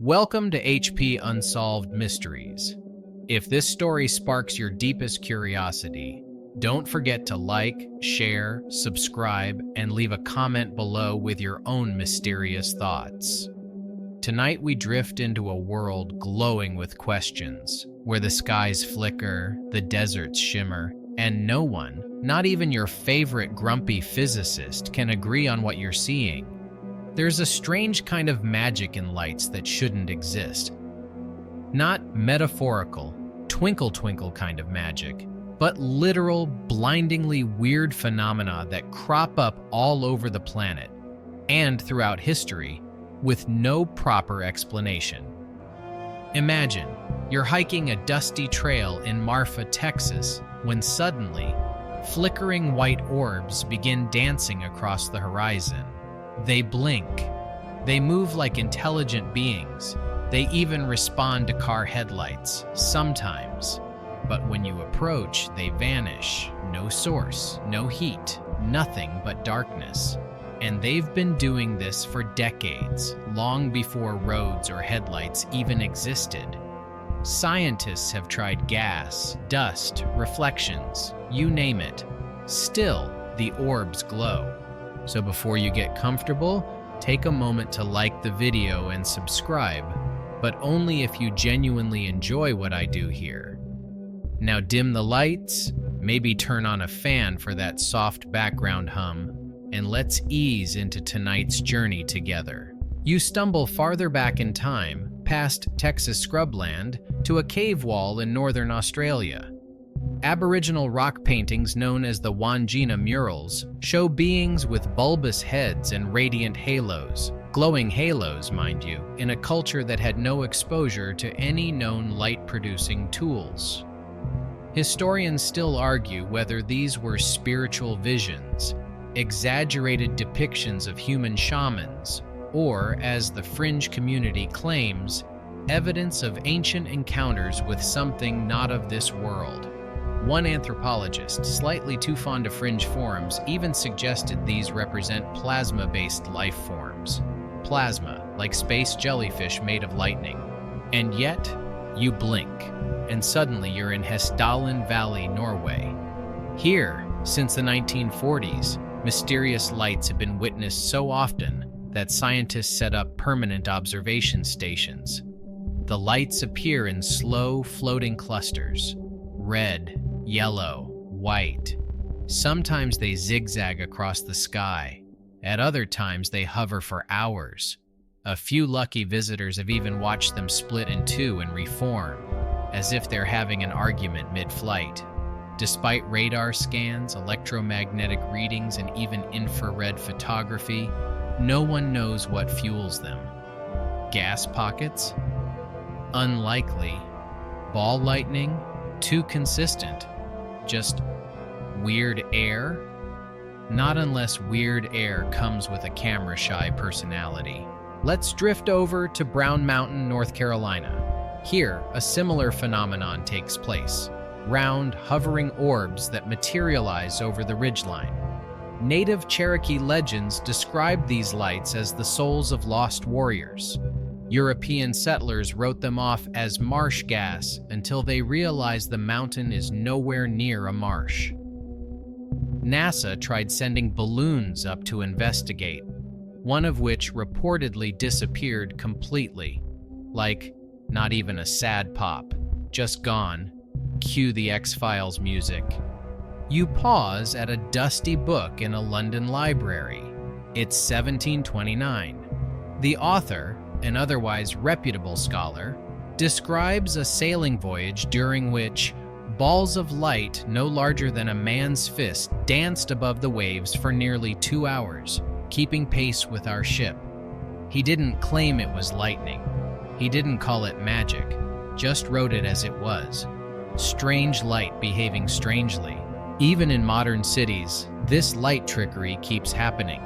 Welcome to HP Unsolved Mysteries. If this story sparks your deepest curiosity, don't forget to like, share, subscribe, and leave a comment below with your own mysterious thoughts. Tonight we drift into a world glowing with questions, where the skies flicker, the deserts shimmer, and no one, not even your favorite grumpy physicist, can agree on what you're seeing. There's a strange kind of magic in lights that shouldn't exist. Not metaphorical, twinkle twinkle kind of magic, but literal, blindingly weird phenomena that crop up all over the planet and throughout history with no proper explanation. Imagine you're hiking a dusty trail in Marfa, Texas, when suddenly, flickering white orbs begin dancing across the horizon. They blink. They move like intelligent beings. They even respond to car headlights, sometimes. But when you approach, they vanish. No source, no heat, nothing but darkness. And they've been doing this for decades, long before roads or headlights even existed. Scientists have tried gas, dust, reflections, you name it. Still, the orbs glow. So before you get comfortable, take a moment to like the video and subscribe, but only if you genuinely enjoy what I do here. Now dim the lights, maybe turn on a fan for that soft background hum, and let's ease into tonight's journey together. You stumble farther back in time, past Texas scrubland, to a cave wall in northern Australia. Aboriginal rock paintings known as the Wandjina murals show beings with bulbous heads and radiant halos, glowing halos, mind you, in a culture that had no exposure to any known light-producing tools. Historians still argue whether these were spiritual visions, exaggerated depictions of human shamans, or, as the fringe community claims, evidence of ancient encounters with something not of this world. One anthropologist, slightly too fond of fringe forums, even suggested these represent plasma-based life forms. Plasma, like space jellyfish made of lightning. And yet, you blink, and suddenly you're in Hessdalen Valley, Norway. Here, since the 1940s, mysterious lights have been witnessed so often that scientists set up permanent observation stations. The lights appear in slow, floating clusters. Red, yellow, white. Sometimes they zigzag across the sky. At other times, they hover for hours. A few lucky visitors have even watched them split in two and reform, as if they're having an argument mid-flight. Despite radar scans, electromagnetic readings, and even infrared photography, no one knows what fuels them. Gas pockets? Unlikely. Ball lightning? Too consistent. Just weird air? Not unless weird air comes with a camera-shy personality. Let's drift over to Brown Mountain, North Carolina. Here, a similar phenomenon takes place. Round, hovering orbs that materialize over the ridgeline. Native Cherokee legends describe these lights as the souls of lost warriors. European settlers wrote them off as marsh gas until they realized the mountain is nowhere near a marsh. NASA tried sending balloons up to investigate, one of which reportedly disappeared completely. Like, not even a sad pop, just gone. Cue the X-Files music. You pause at a dusty book in a London library. It's 1729. The author, an otherwise reputable scholar, describes a sailing voyage during which balls of light no larger than a man's fist danced above the waves for nearly 2 hours, keeping pace with our ship. He didn't claim it was lightning. He didn't call it magic, just wrote it as it was. Strange light behaving strangely. Even in modern cities, this light trickery keeps happening.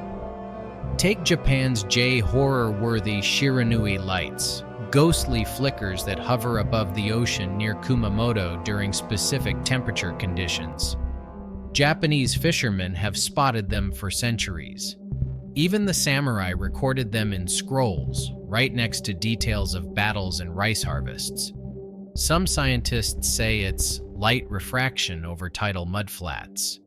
Take Japan's horror-worthy Shiranui lights, ghostly flickers that hover above the ocean near Kumamoto during specific temperature conditions. Japanese fishermen have spotted them for centuries. Even the samurai recorded them in scrolls, right next to details of battles and rice harvests. Some scientists say it's light refraction over tidal mudflats.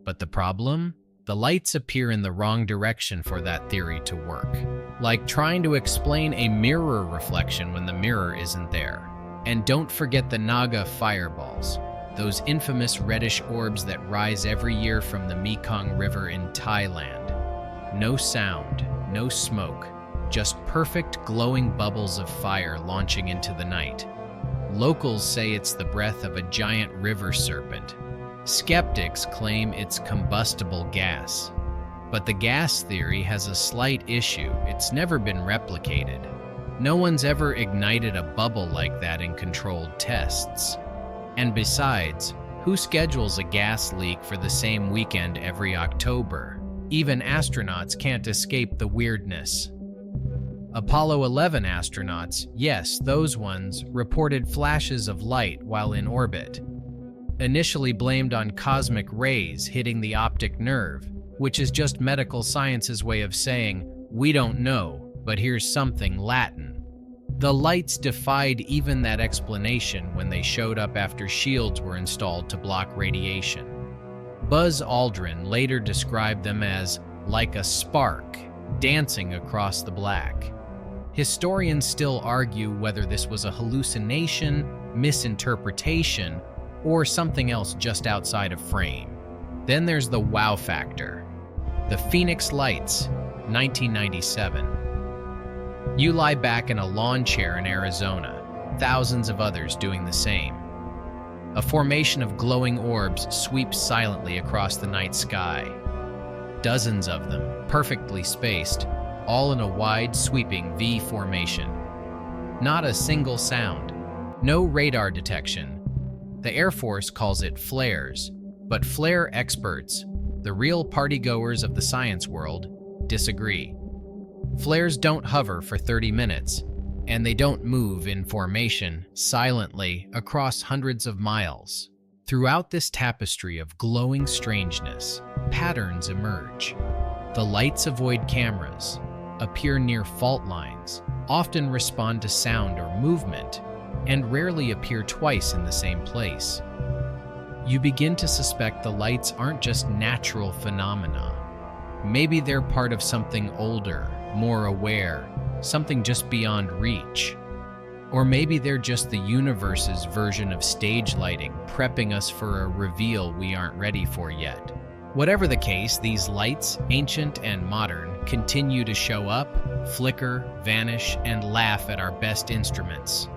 But the problem? The lights appear in the wrong direction for that theory to work. Like trying to explain a mirror reflection when the mirror isn't there. And don't forget the Naga fireballs, those infamous reddish orbs that rise every year from the Mekong River in Thailand. No sound, no smoke, just perfect glowing bubbles of fire launching into the night. Locals say it's the breath of a giant river serpent. Skeptics claim it's combustible gas. But the gas theory has a slight issue. It's never been replicated. No one's ever ignited a bubble like that in controlled tests. And besides, who schedules a gas leak for the same weekend every October? Even astronauts can't escape the weirdness. Apollo 11 astronauts, yes, those ones, reported flashes of light while in orbit. Initially blamed on cosmic rays hitting the optic nerve, which is just medical science's way of saying, we don't know, but here's something Latin. The lights defied even that explanation when they showed up after shields were installed to block radiation. Buzz Aldrin later described them as like a spark dancing across the black. Historians still argue whether this was a hallucination, misinterpretation, or something else just outside of frame. Then there's the wow factor. The Phoenix Lights, 1997. You lie back in a lawn chair in Arizona, thousands of others doing the same. A formation of glowing orbs sweeps silently across the night sky. Dozens of them, perfectly spaced, all in a wide, sweeping V formation. Not a single sound, no radar detection. The Air Force calls it flares, but flare experts, the real partygoers of the science world, disagree. Flares don't hover for 30 minutes, and they don't move in formation, silently, across hundreds of miles. Throughout this tapestry of glowing strangeness, patterns emerge. The lights avoid cameras, appear near fault lines, often respond to sound or movement, and rarely appear twice in the same place. You begin to suspect the lights aren't just natural phenomena. Maybe they're part of something older, more aware, something just beyond reach. Or maybe they're just the universe's version of stage lighting, prepping us for a reveal we aren't ready for yet. Whatever the case, these lights, ancient and modern, continue to show up, flicker, vanish, and laugh at our best instruments.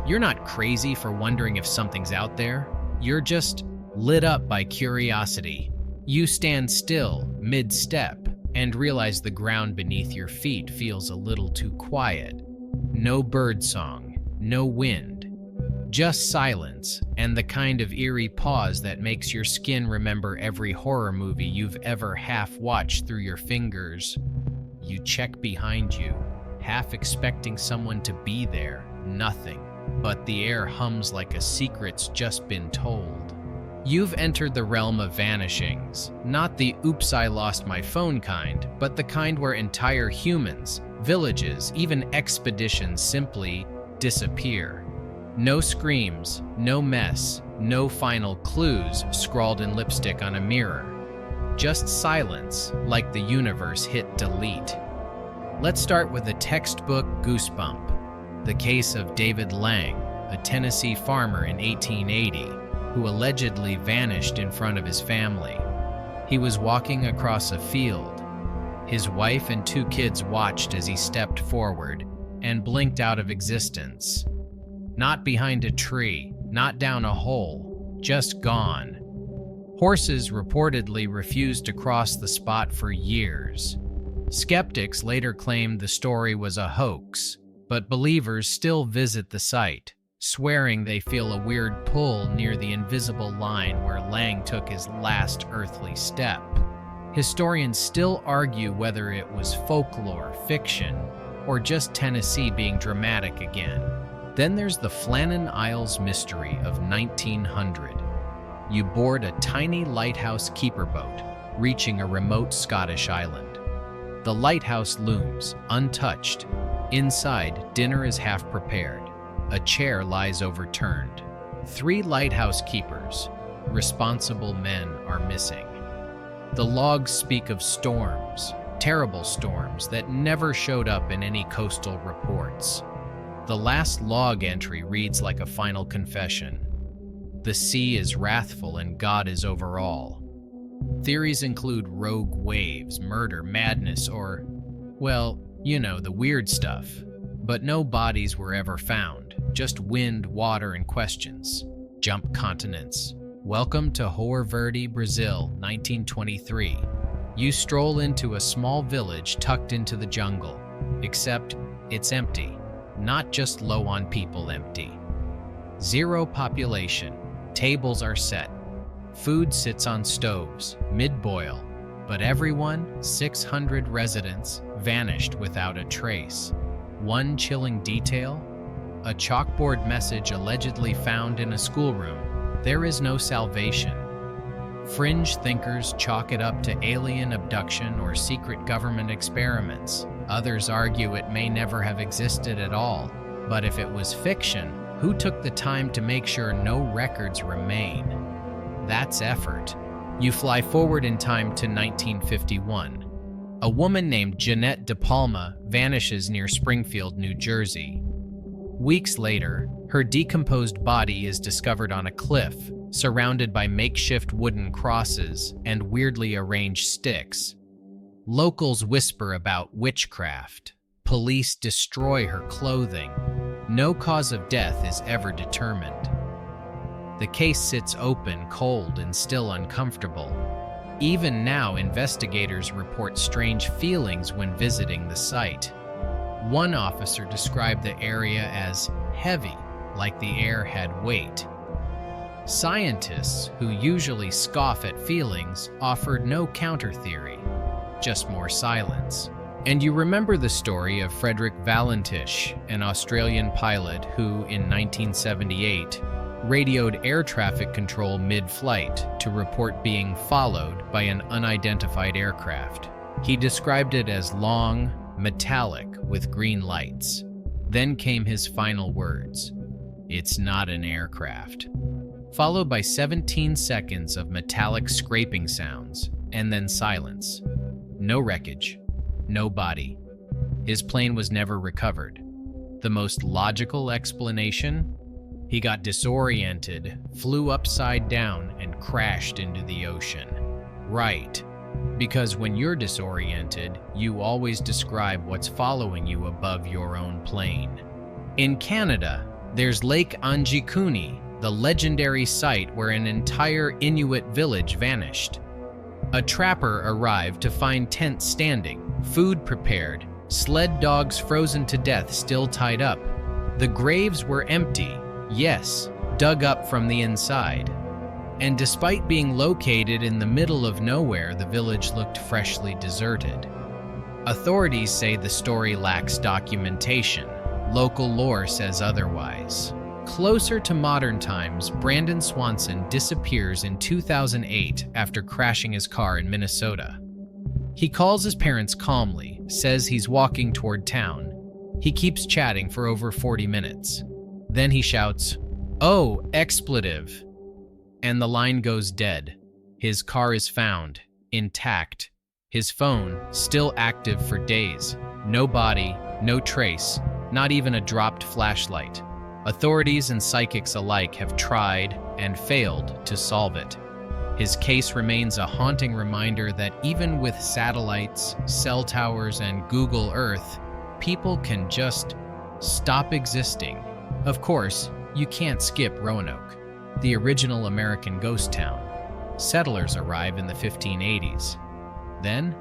You're not crazy for wondering if something's out there. You're just lit up by curiosity. You stand still, mid-step, and realize the ground beneath your feet feels a little too quiet. No birdsong, no wind, just silence, and the kind of eerie pause that makes your skin remember every horror movie you've ever half-watched through your fingers. You check behind you, half expecting someone to be there. Nothing. But the air hums like a secret's just been told. You've entered the realm of vanishings, not the oops I lost my phone kind, but the kind where entire humans, villages, even expeditions simply disappear. No screams, no mess, no final clues scrawled in lipstick on a mirror. Just silence, like the universe hit delete. Let's start with a textbook goosebump. The case of David Lang, a Tennessee farmer in 1880, who allegedly vanished in front of his family. He was walking across a field. His wife and 2 kids watched as he stepped forward and blinked out of existence. Not behind a tree, not down a hole, just gone. Horses reportedly refused to cross the spot for years. Skeptics later claimed the story was a hoax, but believers still visit the site, swearing they feel a weird pull near the invisible line where Lang took his last earthly step. Historians still argue whether it was folklore, fiction, or just Tennessee being dramatic again. Then there's the Flannan Isles mystery of 1900. You board a tiny lighthouse keeper boat, reaching a remote Scottish island. The lighthouse looms, untouched, Inside, dinner is half prepared. A chair lies overturned. 3 lighthouse keepers, responsible men, are missing. The logs speak of storms, terrible storms that never showed up in any coastal reports. The last log entry reads like a final confession. The sea is wrathful and God is over all. Theories include rogue waves, murder, madness, or, well, you know, the weird stuff. But no bodies were ever found, just wind, water, and questions. Jump continents. Welcome to Horror Verde, Brazil, 1923. You stroll into a small village tucked into the jungle, except it's empty. Not just low on people empty. 0 population. Tables are set. Food sits on stoves, mid-boil. But everyone, 600 residents, vanished without a trace. One chilling detail? A chalkboard message allegedly found in a schoolroom. There is no salvation. Fringe thinkers chalk it up to alien abduction or secret government experiments. Others argue it may never have existed at all. But if it was fiction, who took the time to make sure no records remain? That's effort. You fly forward in time to 1951. A woman named Jeanette De Palma vanishes near Springfield, New Jersey. Weeks later, her decomposed body is discovered on a cliff, surrounded by makeshift wooden crosses and weirdly arranged sticks. Locals whisper about witchcraft. Police destroy her clothing. No cause of death is ever determined. The case sits open, cold, and still uncomfortable. Even now, investigators report strange feelings when visiting the site. One officer described the area as heavy, like the air had weight. Scientists, who usually scoff at feelings, offered no counter-theory, just more silence. And you remember the story of Frederick Valentish, an Australian pilot who, in 1978, radioed air traffic control mid-flight to report being followed by an unidentified aircraft. He described it as long, metallic, with green lights. Then came his final words, "It's not an aircraft," followed by 17 seconds of metallic scraping sounds, and then silence. No wreckage, no body. His plane was never recovered. The most logical explanation? He got disoriented, flew upside down, and crashed into the ocean. Right, because when you're disoriented, you always describe what's following you above your own plane. In Canada, there's Lake Anjikuni, the legendary site where an entire Inuit village vanished. A trapper arrived to find tents standing, food prepared, sled dogs frozen to death still tied up. The graves were empty, yes, dug up from the inside. And despite being located in the middle of nowhere, the village looked freshly deserted. Authorities say the story lacks documentation. Local lore says otherwise. Closer to modern times, Brandon Swanson disappears in 2008 after crashing his car in Minnesota. He calls his parents calmly, says he's walking toward town. He keeps chatting for over 40 minutes. Then he shouts, "Oh, expletive!" And the line goes dead. His car is found, intact. His phone, still active for days. No body, no trace, not even a dropped flashlight. Authorities and psychics alike have tried and failed to solve it. His case remains a haunting reminder that even with satellites, cell towers, and Google Earth, people can just stop existing. Of course, you can't skip Roanoke, the original American ghost town. Settlers arrive in the 1580s. Then,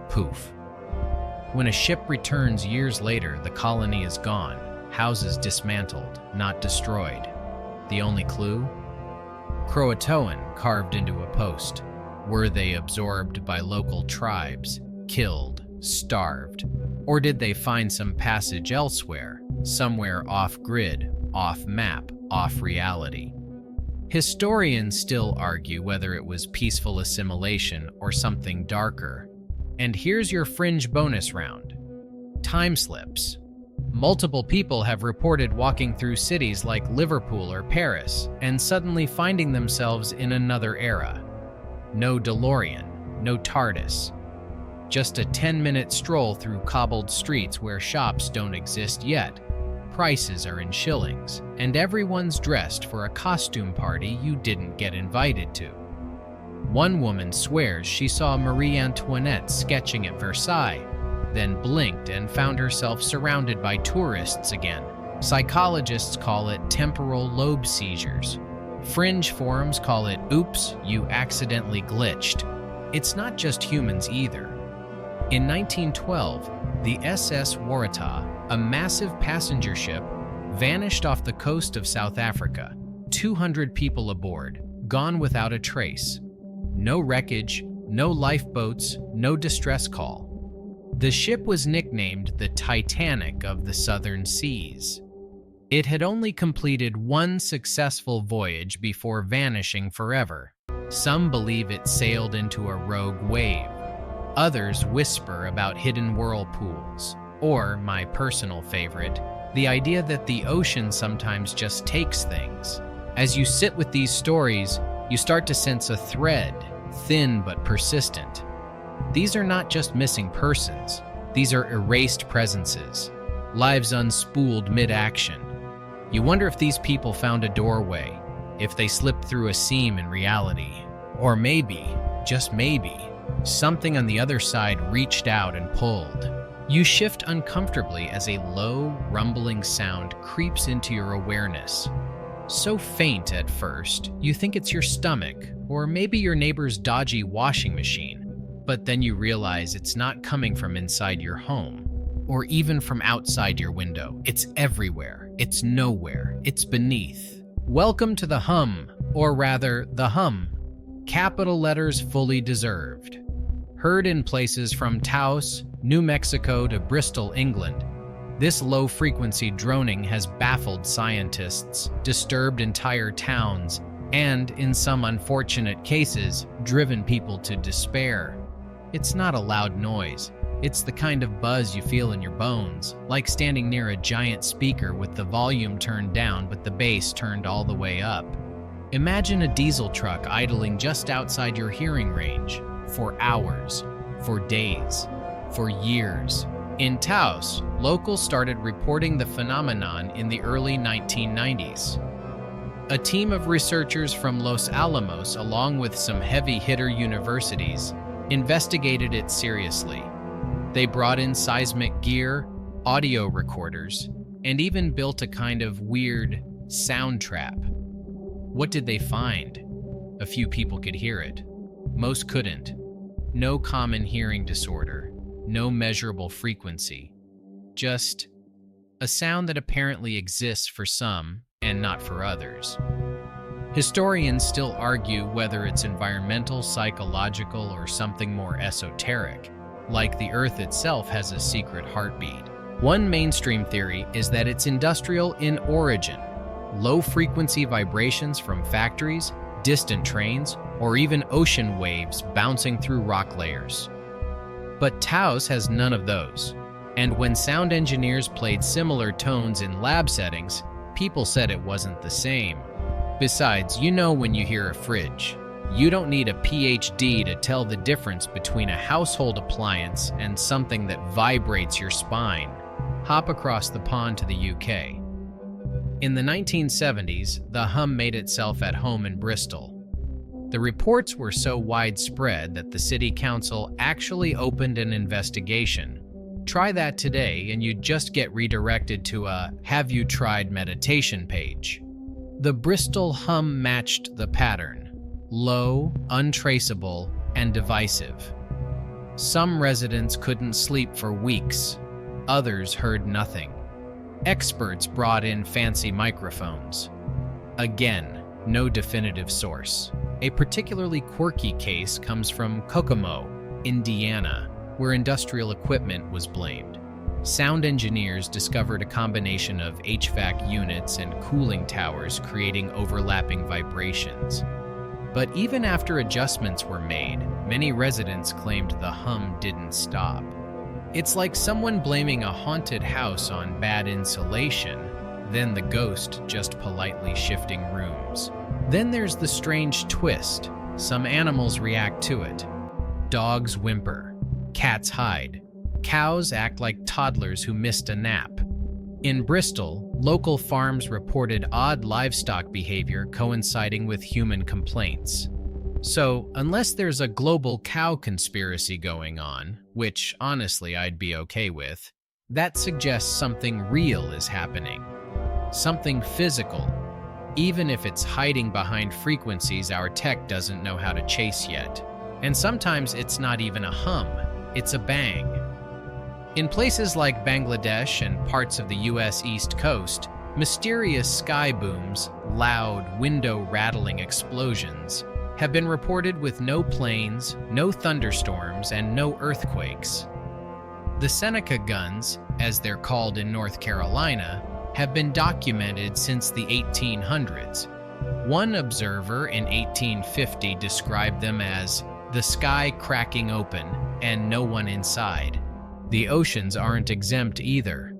poof. When a ship returns years later, the colony is gone, houses dismantled, not destroyed. The only clue? Croatoan carved into a post. Were they absorbed by local tribes, killed, starved? Or did they find some passage elsewhere, somewhere off-grid, off-map, off-reality? Historians still argue whether it was peaceful assimilation or something darker. And here's your fringe bonus round. Time slips. Multiple people have reported walking through cities like Liverpool or Paris and suddenly finding themselves in another era. No DeLorean, no TARDIS. Just a 10-minute stroll through cobbled streets where shops don't exist yet. Prices are in shillings, and everyone's dressed for a costume party you didn't get invited to. One woman swears she saw Marie Antoinette sketching at Versailles, then blinked and found herself surrounded by tourists again. Psychologists call it temporal lobe seizures. Fringe forums call it, "Oops, you accidentally glitched." It's not just humans either. In 1912, the SS Waratah, a massive passenger ship, vanished off the coast of South Africa. 200 people aboard, gone without a trace. No wreckage, no lifeboats, no distress call. The ship was nicknamed the Titanic of the Southern Seas. It had only completed one successful voyage before vanishing forever. Some believe it sailed into a rogue wave. Others whisper about hidden whirlpools. Or, my personal favorite, the idea that the ocean sometimes just takes things. As you sit with these stories, you start to sense a thread, thin but persistent. These are not just missing persons. These are erased presences, lives unspooled mid-action. You wonder if these people found a doorway, if they slipped through a seam in reality. Or maybe, just maybe, something on the other side reached out and pulled. You shift uncomfortably as a low, rumbling sound creeps into your awareness. So faint at first, you think it's your stomach, or maybe your neighbor's dodgy washing machine. But then you realize it's not coming from inside your home, or even from outside your window. It's everywhere. It's nowhere. It's beneath. Welcome to the hum, or rather, the hum. Capital letters fully deserved. Heard in places from Taos, New Mexico to Bristol, England. This low-frequency droning has baffled scientists, disturbed entire towns, and, in some unfortunate cases, driven people to despair. It's not a loud noise. It's the kind of buzz you feel in your bones, like standing near a giant speaker with the volume turned down but the bass turned all the way up. Imagine a diesel truck idling just outside your hearing range, for hours, for days, for years. In Taos, locals started reporting the phenomenon in the early 1990s. A team of researchers from Los Alamos, along with some heavy-hitter universities, investigated it seriously. They brought in seismic gear, audio recorders, and even built a kind of weird sound trap. What did they find? A few people could hear it. Most couldn't. No common hearing disorder, no measurable frequency. Just a sound that apparently exists for some and not for others. Historians still argue whether it's environmental, psychological, or something more esoteric, like the Earth itself has a secret heartbeat. One mainstream theory is that it's industrial in origin. Low-frequency vibrations from factories, distant trains, or even ocean waves bouncing through rock layers. But Taos has none of those. And when sound engineers played similar tones in lab settings, people said it wasn't the same. Besides, you know when you hear a fridge. You don't need a PhD to tell the difference between a household appliance and something that vibrates your spine. Hop across the pond to the UK. In the 1970s, the hum made itself at home in Bristol. The reports were so widespread that the city council actually opened an investigation. Try that today and you'd just get redirected to a "Have you tried meditation" page. The Bristol hum matched the pattern: low, untraceable, and divisive. Some residents couldn't sleep for weeks. Others heard nothing. Experts brought in fancy microphones. Again, no definitive source. A particularly quirky case comes from Kokomo, Indiana, where industrial equipment was blamed. Sound engineers discovered a combination of HVAC units and cooling towers creating overlapping vibrations. But even after adjustments were made, many residents claimed the hum didn't stop. It's like someone blaming a haunted house on bad insulation, then the ghost just politely shifting rooms. Then there's the strange twist. Some animals react to it. Dogs whimper, cats hide, cows act like toddlers who missed a nap. In Bristol, local farms reported odd livestock behavior coinciding with human complaints. So, unless there's a global cow conspiracy going on, which honestly I'd be okay with, that suggests something real is happening. Something physical, even if it's hiding behind frequencies our tech doesn't know how to chase yet. And sometimes it's not even a hum, it's a bang. In places like Bangladesh and parts of the US East Coast, mysterious sky booms, loud, window-rattling explosions, have been reported with no planes, no thunderstorms, and no earthquakes. The Seneca guns, as they're called in North Carolina, have been documented since the 1800s. One observer in 1850 described them as the sky cracking open and no one inside. The oceans aren't exempt either.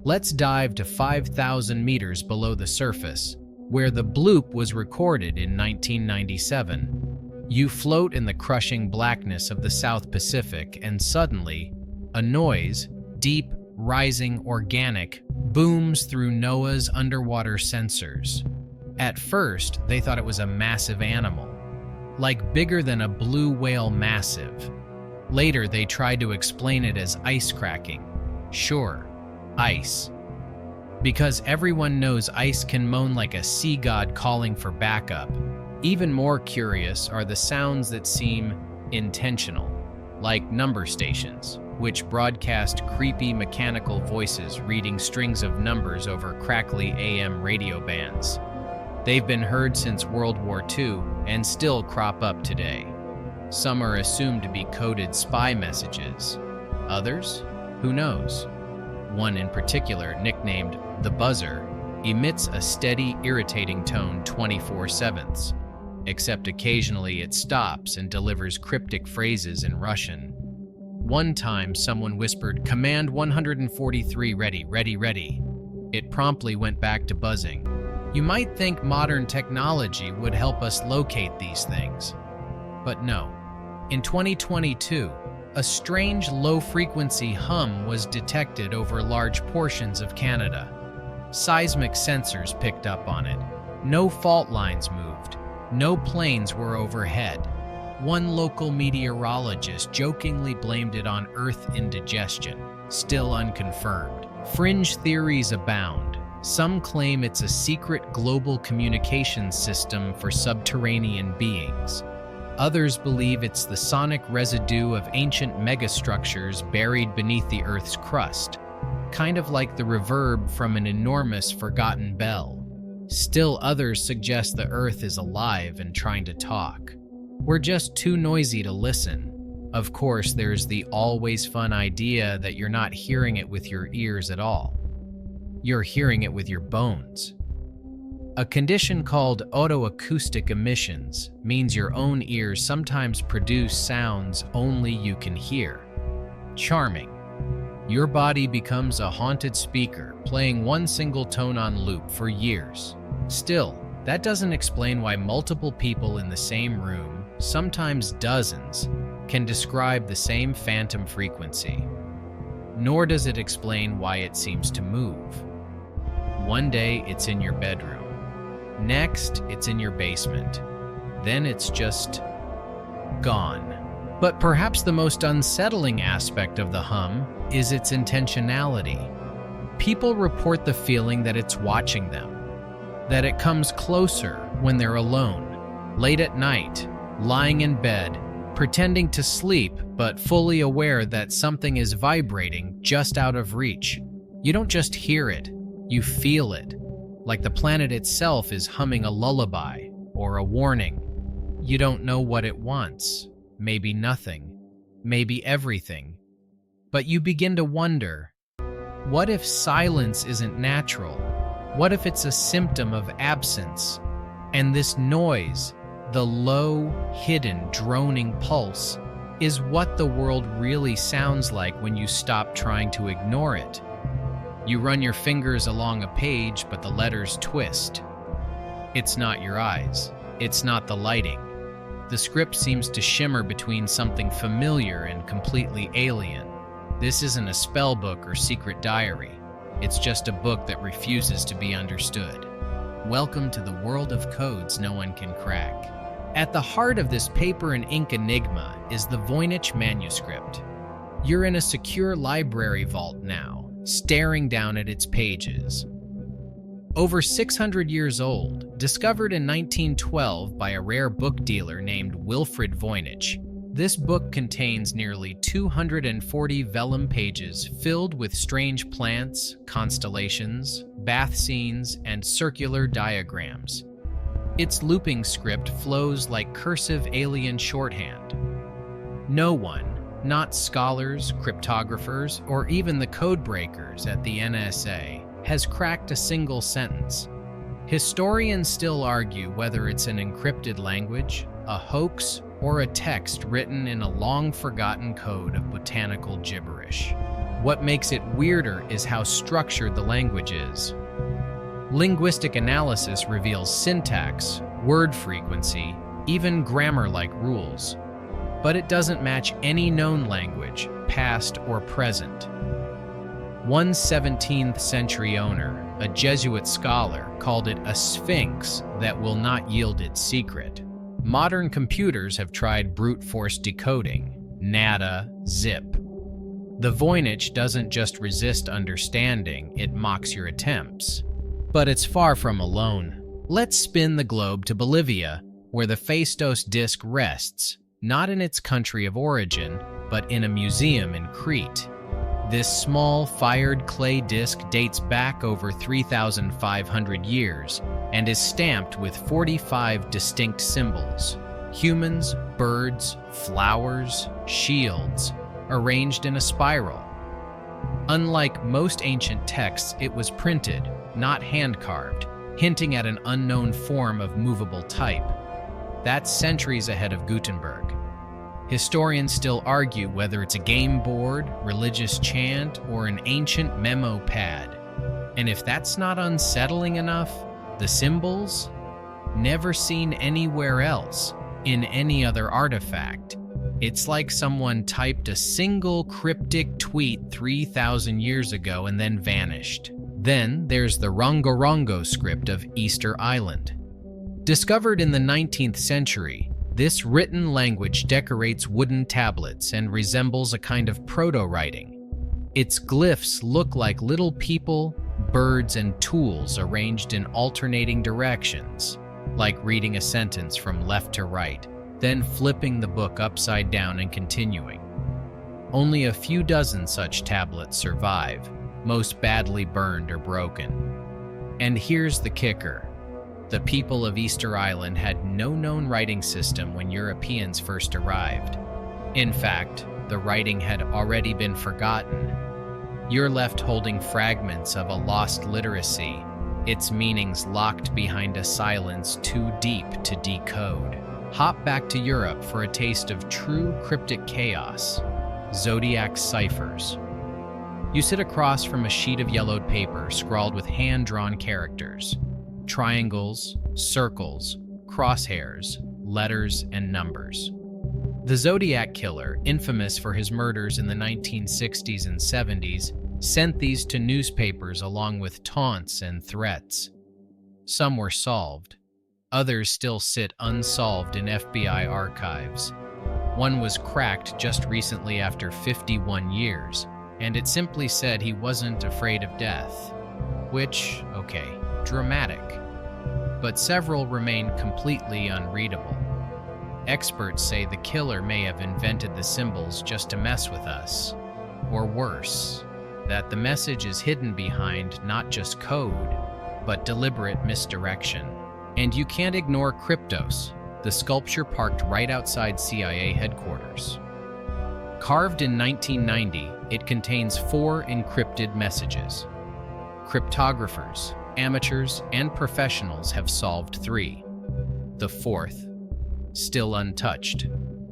Let's dive to 5,000 meters below the surface, where the bloop was recorded in 1997. You float in the crushing blackness of the South Pacific, and suddenly, a noise, deep, rising, organic, booms through NOAA's underwater sensors. At first, they thought it was a massive animal, like bigger than a blue whale massive. Later, they tried to explain it as ice cracking. Sure, ice. Because everyone knows ice can moan like a sea god calling for backup. Even more curious are the sounds that seem intentional, like number stations, which broadcast creepy mechanical voices reading strings of numbers over crackly AM radio bands. They've been heard since World War II and still crop up today. Some are assumed to be coded spy messages. Others? Who knows? One in particular, nicknamed the Buzzer, emits a steady, irritating tone 24/7, except occasionally it stops and delivers cryptic phrases in Russian. One time, someone whispered, "Command 143 ready, ready, ready." It promptly went back to buzzing. You might think modern technology would help us locate these things. But no. In 2022, a strange low-frequency hum was detected over large portions of Canada. Seismic sensors picked up on it. No fault lines moved. No planes were overhead. One local meteorologist jokingly blamed it on Earth indigestion, still unconfirmed. Fringe theories abound. Some claim it's a secret global communications system for subterranean beings. Others believe it's the sonic residue of ancient megastructures buried beneath the Earth's crust, kind of like the reverb from an enormous forgotten bell. Still others suggest the Earth is alive and trying to talk. We're just too noisy to listen. Of course, there's the always fun idea that you're not hearing it with your ears at all. You're hearing it with your bones. A condition called otoacoustic emissions means your own ears sometimes produce sounds only you can hear. Charming. Your body becomes a haunted speaker, playing one single tone on loop for years. Still, that doesn't explain why multiple people in the same room, sometimes dozens, can describe the same phantom frequency. Nor does it explain why it seems to move. One day it's in your bedroom. Next, it's in your basement. Then it's just gone. But perhaps the most unsettling aspect of the hum is its intentionality. People report the feeling that it's watching them, that it comes closer when they're alone, late at night, lying in bed, pretending to sleep but fully aware that something is vibrating just out of reach. You don't just hear it, you feel it, like the planet itself is humming a lullaby or a warning. You don't know what it wants, maybe nothing, maybe everything. But you begin to wonder, what if silence isn't natural? What if it's a symptom of absence? And this noise, the low, hidden, droning pulse, is what the world really sounds like when you stop trying to ignore it. You run your fingers along a page, but the letters twist. It's not your eyes. It's not the lighting. The script seems to shimmer between something familiar and completely alien. This isn't a spell book or secret diary. It's just a book that refuses to be understood. Welcome to the world of codes no one can crack. At the heart of this paper and ink enigma is the Voynich manuscript. You're in a secure library vault now, staring down at its pages. Over 600 years old, discovered in 1912 by a rare book dealer named Wilfrid Voynich, this book contains nearly 240 vellum pages filled with strange plants, constellations, bath scenes, and circular diagrams. Its looping script flows like cursive alien shorthand. No one, not scholars, cryptographers, or even the codebreakers at the NSA, has cracked a single sentence. Historians still argue whether it's an encrypted language, a hoax, or a text written in a long-forgotten code of botanical gibberish. What makes it weirder is how structured the language is. Linguistic analysis reveals syntax, word frequency, even grammar-like rules. But it doesn't match any known language, past or present. One 17th century owner, a Jesuit scholar, called it a sphinx that will not yield its secret. Modern computers have tried brute force decoding, nada, zip. The Voynich doesn't just resist understanding, it mocks your attempts. But it's far from alone. Let's spin the globe to Bolivia, where the Phaistos disk rests, not in its country of origin, but in a museum in Crete. This small, fired clay disc dates back over 3,500 years and is stamped with 45 distinct symbols: humans, birds, flowers, shields, arranged in a spiral. Unlike most ancient texts, it was printed, not hand-carved, hinting at an unknown form of movable type. That's centuries ahead of Gutenberg. Historians still argue whether it's a game board, religious chant, or an ancient memo pad. And if that's not unsettling enough, the symbols? Never seen anywhere else, in any other artifact. It's like someone typed a single cryptic tweet 3,000 years ago and then vanished. Then there's the Rongorongo script of Easter Island. Discovered in the 19th century, this written language decorates wooden tablets and resembles a kind of proto-writing. Its glyphs look like little people, birds, and tools arranged in alternating directions, like reading a sentence from left to right, then flipping the book upside down and continuing. Only a few dozen such tablets survive, most badly burned or broken. And here's the kicker. The people of Easter Island had no known writing system when Europeans first arrived. In fact, the writing had already been forgotten. You're left holding fragments of a lost literacy, its meanings locked behind a silence too deep to decode. Hop back to Europe for a taste of true cryptic chaos, zodiac ciphers. You sit across from a sheet of yellowed paper scrawled with hand-drawn characters. Triangles, circles, crosshairs, letters, and numbers. The Zodiac Killer, infamous for his murders in the 1960s and 70s, sent these to newspapers along with taunts and threats. Some were solved. Others still sit unsolved in FBI archives. One was cracked just recently after 51 years, and it simply said he wasn't afraid of death. Which, okay, dramatic. But several remain completely unreadable. Experts say the killer may have invented the symbols just to mess with us. Or worse, that the message is hidden behind not just code, but deliberate misdirection. And you can't ignore Kryptos, the sculpture parked right outside CIA headquarters. Carved in 1990, it contains 4 encrypted messages. Cryptographers, amateurs, and professionals have solved 3. The 4th, still untouched.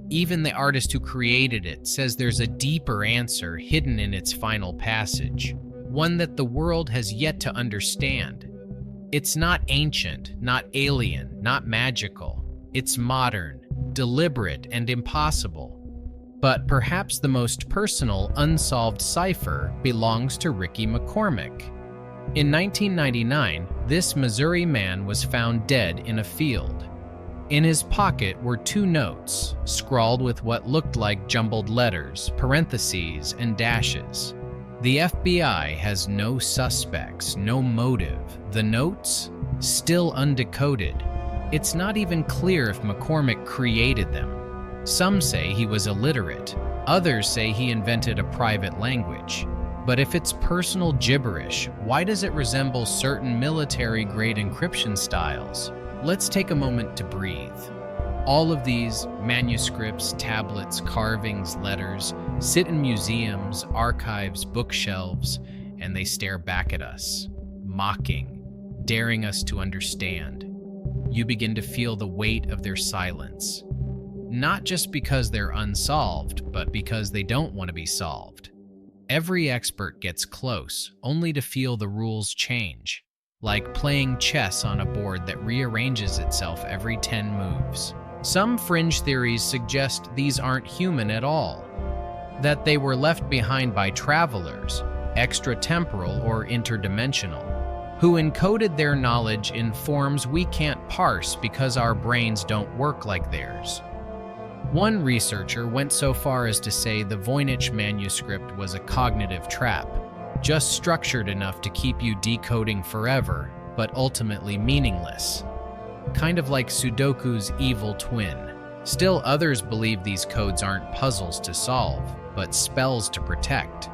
Even the artist who created it says there's a deeper answer hidden in its final passage, one that the world has yet to understand. It's not ancient, not alien, not magical. It's modern, deliberate, and impossible. But perhaps the most personal unsolved cipher belongs to Ricky McCormick. In 1999, this Missouri man was found dead in a field. In his pocket were 2 notes, scrawled with what looked like jumbled letters, parentheses, and dashes. The FBI has no suspects, no motive. The notes? Still undecoded. It's not even clear if McCormick created them. Some say he was illiterate. Others say he invented a private language. But if it's personal gibberish, why does it resemble certain military-grade encryption styles? Let's take a moment to breathe. All of these manuscripts, tablets, carvings, letters sit in museums, archives, bookshelves, and they stare back at us, mocking, daring us to understand. You begin to feel the weight of their silence. Not just because they're unsolved, but because they don't want to be solved. Every expert gets close, only to feel the rules change, like playing chess on a board that rearranges itself every 10 moves. Some fringe theories suggest these aren't human at all, that they were left behind by travelers, extratemporal or interdimensional, who encoded their knowledge in forms we can't parse because our brains don't work like theirs. One researcher went so far as to say the Voynich manuscript was a cognitive trap, just structured enough to keep you decoding forever, but ultimately meaningless. Kind of like Sudoku's evil twin. Still, others believe these codes aren't puzzles to solve, but spells to protect.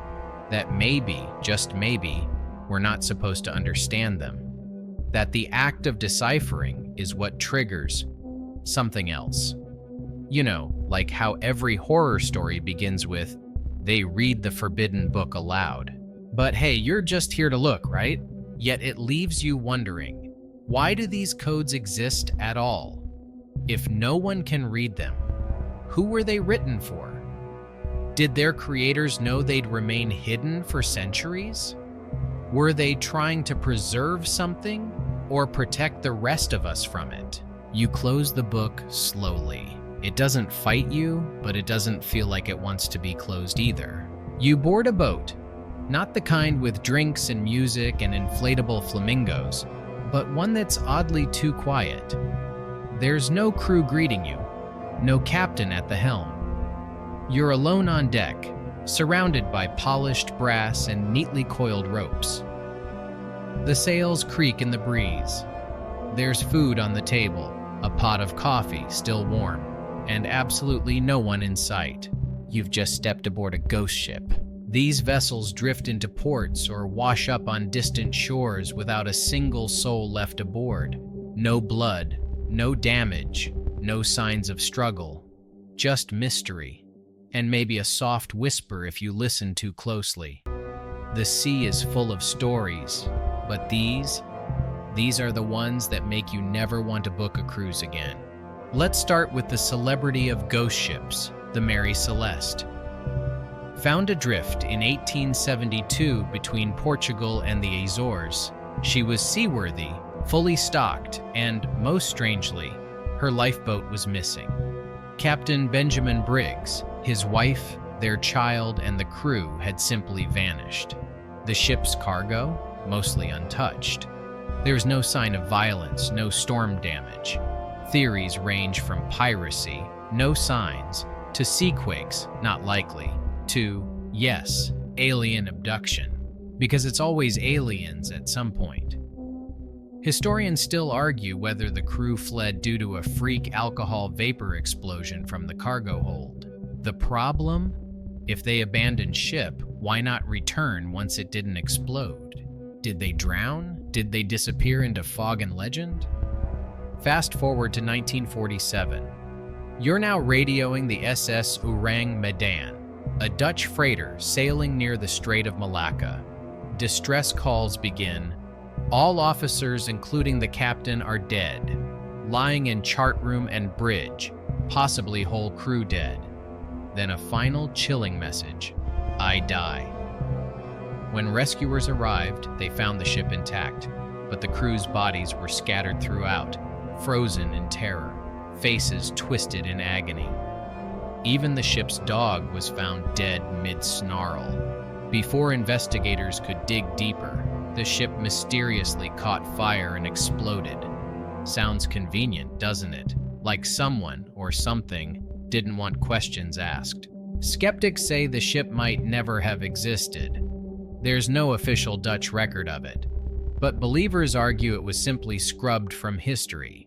That maybe, just maybe, we're not supposed to understand them. That the act of deciphering is what triggers something else. You know, like how every horror story begins with, they read the forbidden book aloud. But hey, you're just here to look, right? Yet it leaves you wondering, why do these codes exist at all? If no one can read them, who were they written for? Did their creators know they'd remain hidden for centuries? Were they trying to preserve something or protect the rest of us from it? You close the book slowly. It doesn't fight you, but it doesn't feel like it wants to be closed either. You board a boat, not the kind with drinks and music and inflatable flamingos, but one that's oddly too quiet. There's no crew greeting you, no captain at the helm. You're alone on deck, surrounded by polished brass and neatly coiled ropes. The sails creak in the breeze. There's food on the table, a pot of coffee still warm, and absolutely no one in sight. You've just stepped aboard a ghost ship. These vessels drift into ports or wash up on distant shores without a single soul left aboard. No blood, no damage, no signs of struggle, just mystery, and maybe a soft whisper if you listen too closely. The sea is full of stories, but these are the ones that make you never want to book a cruise again. Let's start with the celebrity of ghost ships, the Mary Celeste. Found adrift in 1872 between Portugal and the Azores, she was seaworthy, fully stocked, and, most strangely, her lifeboat was missing. Captain Benjamin Briggs, his wife, their child, and the crew had simply vanished. The ship's cargo, mostly untouched. There's no sign of violence, no storm damage. Theories range from piracy, no signs, to seaquakes, not likely, to, yes, alien abduction, because it's always aliens at some point. Historians still argue whether the crew fled due to a freak alcohol vapor explosion from the cargo hold. The problem? If they abandoned ship, why not return once it didn't explode? Did they drown? Did they disappear into fog and legend? Fast forward to 1947. You're now radioing the SS Orang Medan, a Dutch freighter sailing near the Strait of Malacca. Distress calls begin. All officers, including the captain, are dead, lying in chart room and bridge, possibly whole crew dead. Then a final chilling message: I die. When rescuers arrived, they found the ship intact, but the crew's bodies were scattered throughout, frozen in terror, faces twisted in agony. Even the ship's dog was found dead mid-snarl. Before investigators could dig deeper, the ship mysteriously caught fire and exploded. Sounds convenient, doesn't it? Like someone or something didn't want questions asked. Skeptics say the ship might never have existed. There's no official Dutch record of it, but believers argue it was simply scrubbed from history.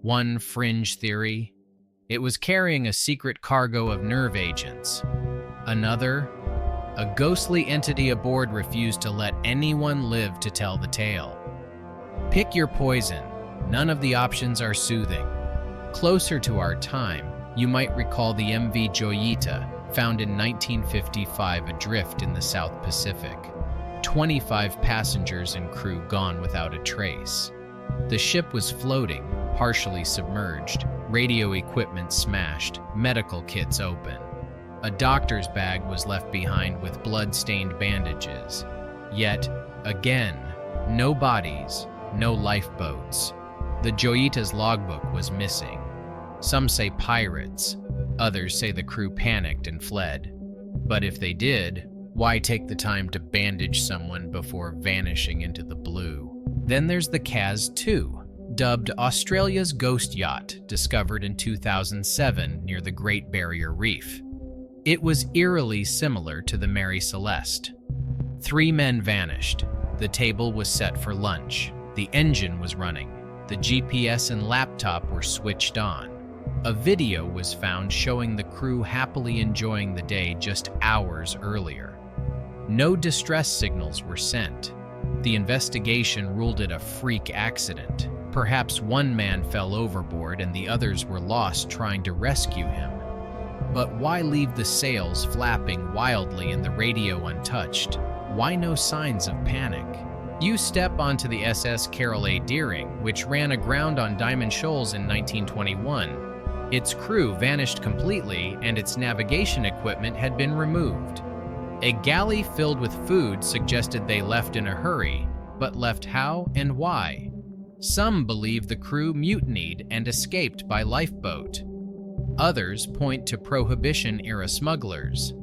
One fringe theory: it was carrying a secret cargo of nerve agents. Another: a ghostly entity aboard refused to let anyone live to tell the tale. Pick your poison. None of the options are soothing. Closer to our time, you might recall the MV Joyita, found in 1955 adrift in the South Pacific. 25 passengers and crew gone without a trace. The ship was floating, partially submerged, radio equipment smashed, medical kits open. A doctor's bag was left behind with blood-stained bandages. Yet, again, no bodies, no lifeboats. The Joyita's logbook was missing. Some say pirates, others say the crew panicked and fled. But if they did, why take the time to bandage someone before vanishing into the blue? Then there's the Kaz 2, dubbed Australia's ghost yacht, discovered in 2007 near the Great Barrier Reef. It was eerily similar to the Mary Celeste. 3 men vanished. The table was set for lunch. The engine was running. The GPS and laptop were switched on. A video was found showing the crew happily enjoying the day just hours earlier. No distress signals were sent. The investigation ruled it a freak accident. Perhaps one man fell overboard and the others were lost trying to rescue him. But why leave the sails flapping wildly and the radio untouched? Why no signs of panic? You step onto the SS Carol A. Deering, which ran aground on Diamond Shoals in 1921. Its crew vanished completely and its navigation equipment had been removed. A galley filled with food suggested they left in a hurry, but left how and why? Some believe the crew mutinied and escaped by lifeboat. Others point to Prohibition-era smugglers.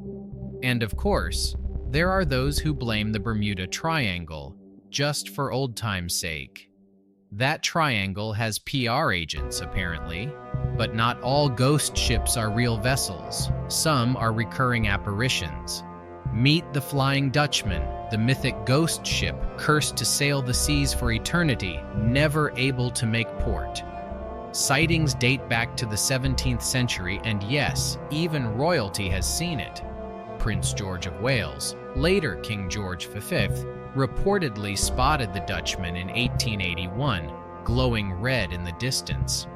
And of course, there are those who blame the Bermuda Triangle, just for old time's sake. That triangle has PR agents, apparently, but not all ghost ships are real vessels. Some are recurring apparitions. Meet the Flying Dutchman, the mythic ghost ship cursed to sail the seas for eternity, never able to make port. Sightings date back to the 17th century, and yes, even royalty has seen it. Prince George of Wales, later King George V, reportedly spotted the Dutchman in 1881, glowing red in the distance.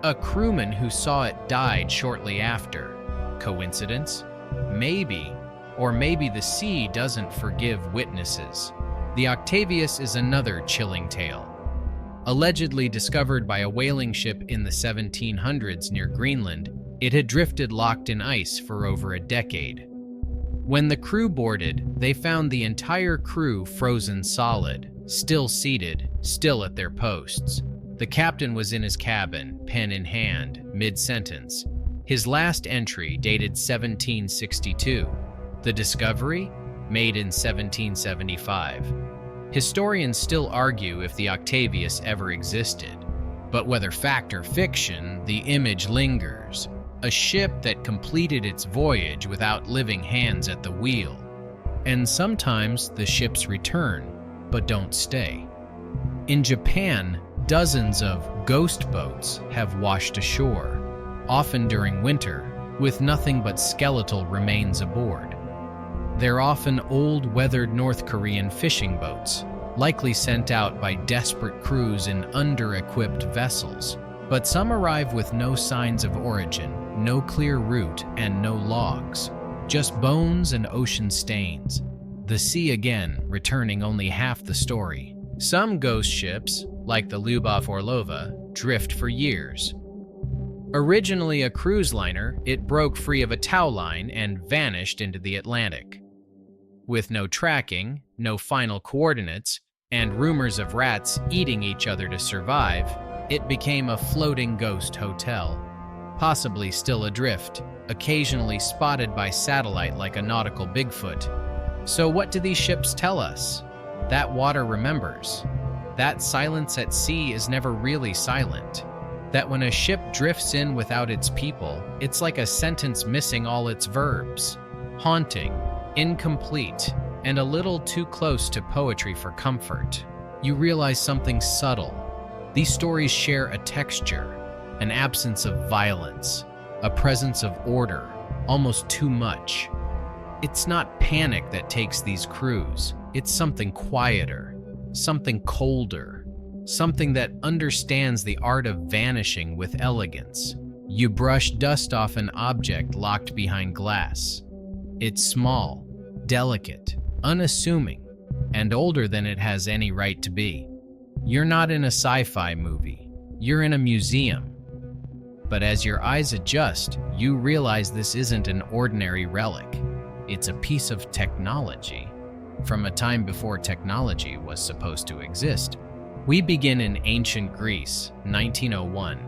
A crewman who saw it died shortly after. Coincidence? Maybe. Or maybe the sea doesn't forgive witnesses. The Octavius is another chilling tale. Allegedly discovered by a whaling ship in the 1700s near Greenland, it had drifted locked in ice for over a decade. When the crew boarded, they found the entire crew frozen solid, still seated, still at their posts. The captain was in his cabin, pen in hand, mid-sentence. His last entry dated 1762. The discovery? Made in 1775. Historians still argue if the Octavius ever existed. But whether fact or fiction, the image lingers. A ship that completed its voyage without living hands at the wheel. And sometimes the ships return, but don't stay. In Japan, dozens of ghost boats have washed ashore, often during winter, with nothing but skeletal remains aboard. They're often old, weathered North Korean fishing boats, likely sent out by desperate crews in under-equipped vessels. But some arrive with no signs of origin, no clear route, and no logs. Just bones and ocean stains. The sea again, returning only half the story. Some ghost ships, like the Lyubov Orlova, drift for years. Originally a cruise liner, it broke free of a tow line and vanished into the Atlantic. With no tracking, no final coordinates, and rumors of rats eating each other to survive, it became a floating ghost hotel, possibly still adrift, occasionally spotted by satellite like a nautical Bigfoot. So what do these ships tell us? That water remembers. That silence at sea is never really silent. That when a ship drifts in without its people, it's like a sentence missing all its verbs. Haunting, incomplete, and a little too close to poetry for comfort. You realize something subtle. These stories share a texture, an absence of violence, a presence of order, almost too much. It's not panic that takes these crews. It's something quieter, something colder, something that understands the art of vanishing with elegance. You brush dust off an object locked behind glass. It's small, delicate, unassuming, and older than it has any right to be. You're not in a sci-fi movie. You're in a museum. But as your eyes adjust, you realize this isn't an ordinary relic. It's a piece of technology from a time before technology was supposed to exist. We begin in ancient Greece, 1901.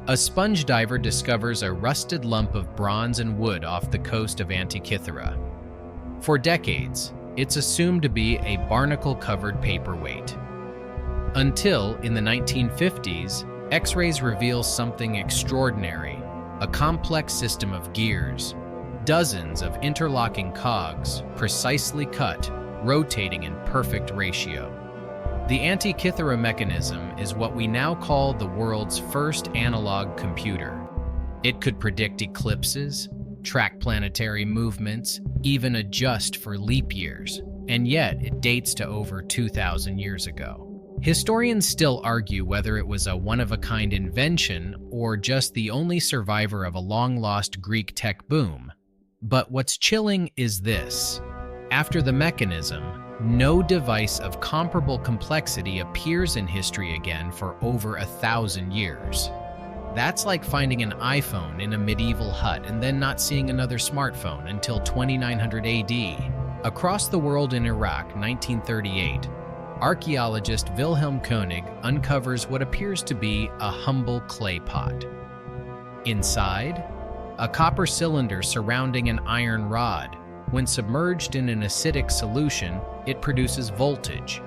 A sponge diver discovers a rusted lump of bronze and wood off the coast of Antikythera. For decades, it's assumed to be a barnacle-covered paperweight. Until, in the 1950s, X-rays reveal something extraordinary, a complex system of gears, dozens of interlocking cogs, precisely cut, rotating in perfect ratio. The Antikythera mechanism is what we now call the world's first analog computer. It could predict eclipses, track planetary movements, even adjust for leap years, and yet it dates to over 2,000 years ago. Historians still argue whether it was a one-of-a-kind invention or just the only survivor of a long-lost Greek tech boom. But what's chilling is this. After the mechanism, no device of comparable complexity appears in history again for over 1,000 years. That's like finding an iPhone in a medieval hut and then not seeing another smartphone until 2900 AD. Across the world in Iraq, 1938, archaeologist Wilhelm Koenig uncovers what appears to be a humble clay pot. Inside, a copper cylinder surrounding an iron rod. When submerged in an acidic solution, it produces voltage.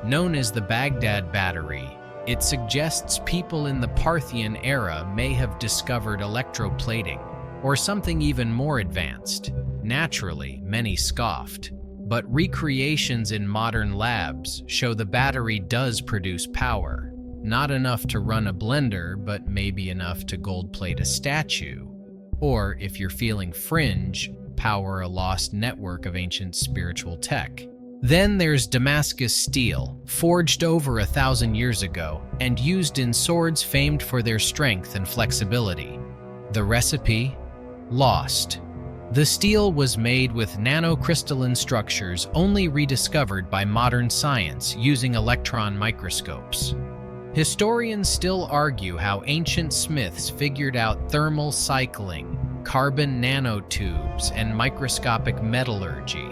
Known as the Baghdad battery, it suggests people in the Parthian era may have discovered electroplating, or something even more advanced. Naturally, many scoffed, but recreations in modern labs show the battery does produce power. Not enough to run a blender, but maybe enough to gold-plate a statue. Or, if you're feeling fringe, power a lost network of ancient spiritual tech. Then there's Damascus steel, forged over 1,000 years ago and used in swords famed for their strength and flexibility. The recipe? Lost. The steel was made with nanocrystalline structures only rediscovered by modern science using electron microscopes. Historians still argue how ancient smiths figured out thermal cycling, carbon nanotubes, and microscopic metallurgy.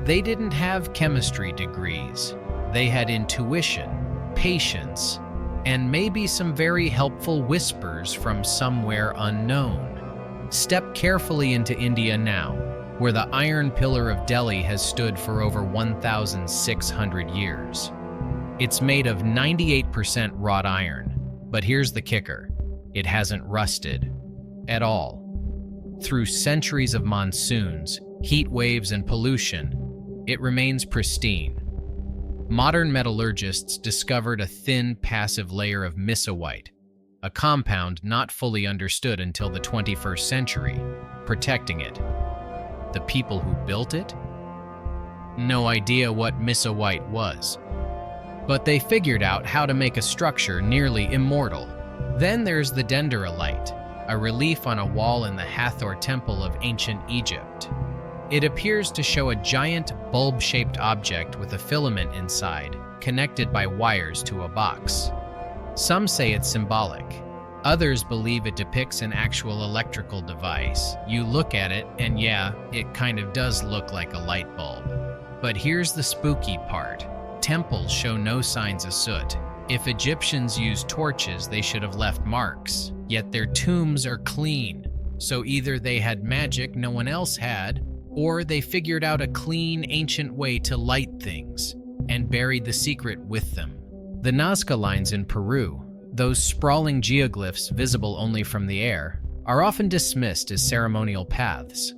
They didn't have chemistry degrees. They had intuition, patience, and maybe some very helpful whispers from somewhere unknown. Step carefully into India now, where the iron pillar of Delhi has stood for over 1,600 years. It's made of 98% wrought iron, but here's the kicker. It hasn't rusted at all. Through centuries of monsoons, heat waves, and pollution, it remains pristine. Modern metallurgists discovered a thin, passive layer of misowite, a compound not fully understood until the 21st century, protecting it. The people who built it? No idea what misowite was, but they figured out how to make a structure nearly immortal. Then there's the dendrolite, a relief on a wall in the Hathor Temple of ancient Egypt. It appears to show a giant bulb-shaped object with a filament inside, connected by wires to a box. Some say it's symbolic. Others believe it depicts an actual electrical device. You look at it, and yeah, it kind of does look like a light bulb. But here's the spooky part. Temples show no signs of soot. If Egyptians used torches, they should have left marks. Yet their tombs are clean. So either they had magic no one else had, or they figured out a clean, ancient way to light things and buried the secret with them. The Nazca lines in Peru, those sprawling geoglyphs visible only from the air, are often dismissed as ceremonial paths.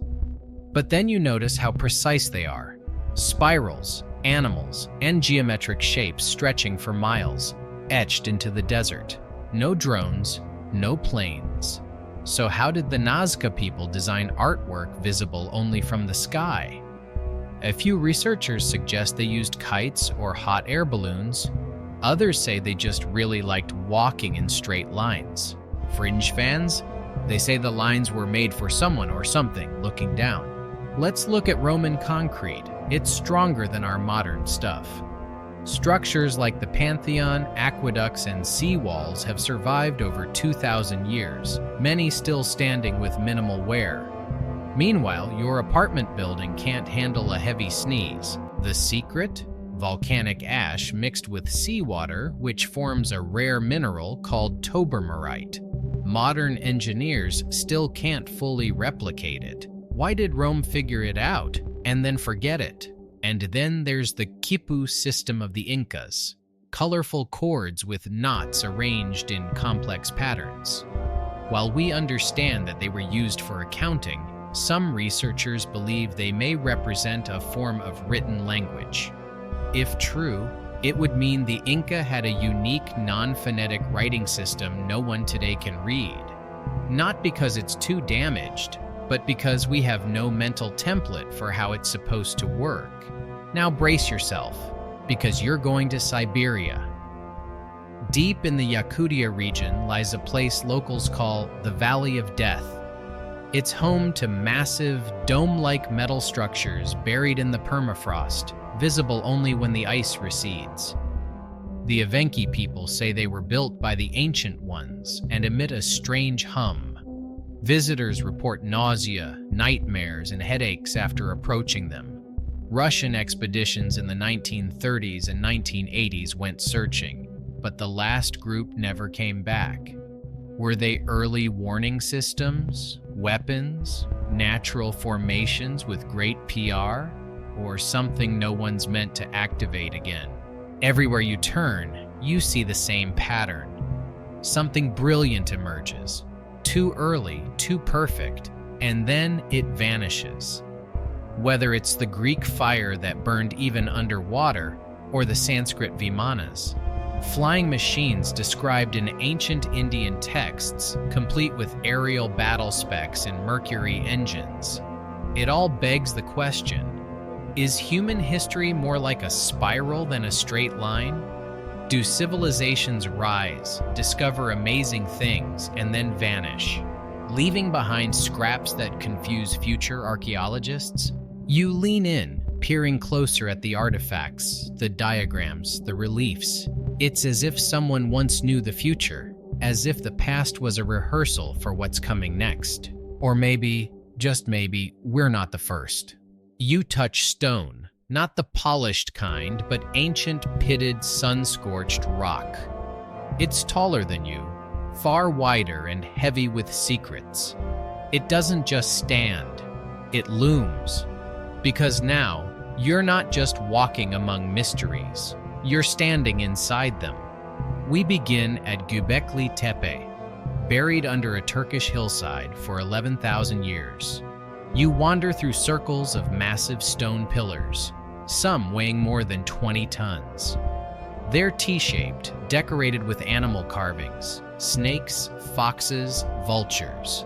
But then you notice how precise they are. Spirals, animals, and geometric shapes stretching for miles, etched into the desert. No drones, no planes. So how did the Nazca people design artwork visible only from the sky? A few researchers suggest they used kites or hot air balloons. Others say they just really liked walking in straight lines. Fringe fans? They say the lines were made for someone or something looking down. Let's look at Roman concrete. It's stronger than our modern stuff. Structures like the Pantheon, aqueducts, and seawalls have survived over 2,000 years, many still standing with minimal wear. Meanwhile, your apartment building can't handle a heavy sneeze. The secret? Volcanic ash mixed with seawater, which forms a rare mineral called tobermorite. Modern engineers still can't fully replicate it. Why did Rome figure it out and then forget it? And then there's the quipu system of the Incas, colorful cords with knots arranged in complex patterns. While we understand that they were used for accounting, some researchers believe they may represent a form of written language. If true, it would mean the Inca had a unique non-phonetic writing system no one today can read. Not because it's too damaged, but because we have no mental template for how it's supposed to work. Now brace yourself, because you're going to Siberia. Deep in the Yakutia region lies a place locals call the Valley of Death. It's home to massive, dome-like metal structures buried in the permafrost, visible only when the ice recedes. The Evenki people say they were built by the Ancient Ones and emit a strange hum. Visitors report nausea, nightmares, and headaches after approaching them. Russian expeditions in the 1930s and 1980s went searching, but the last group never came back. Were they early warning systems, weapons, natural formations with great PR, or something no one's meant to activate again? Everywhere you turn, you see the same pattern. Something brilliant emerges. Too early, too perfect, and then it vanishes. Whether it's the Greek fire that burned even underwater, or the Sanskrit Vimanas, flying machines described in ancient Indian texts, complete with aerial battle specs and Mercury engines. It all begs the question, is human history more like a spiral than a straight line? Do civilizations rise, discover amazing things, and then vanish, leaving behind scraps that confuse future archaeologists? You lean in, peering closer at the artifacts, the diagrams, the reliefs. It's as if someone once knew the future, as if the past was a rehearsal for what's coming next. Or maybe, just maybe, we're not the first. You touch stone, not the polished kind, but ancient, pitted, sun-scorched rock. It's taller than you, far wider and heavy with secrets. It doesn't just stand, it looms. Because now, you're not just walking among mysteries, you're standing inside them. We begin at Göbekli Tepe, buried under a Turkish hillside for 11,000 years. You wander through circles of massive stone pillars, some weighing more than 20 tons. They're T-shaped, decorated with animal carvings, snakes, foxes, vultures.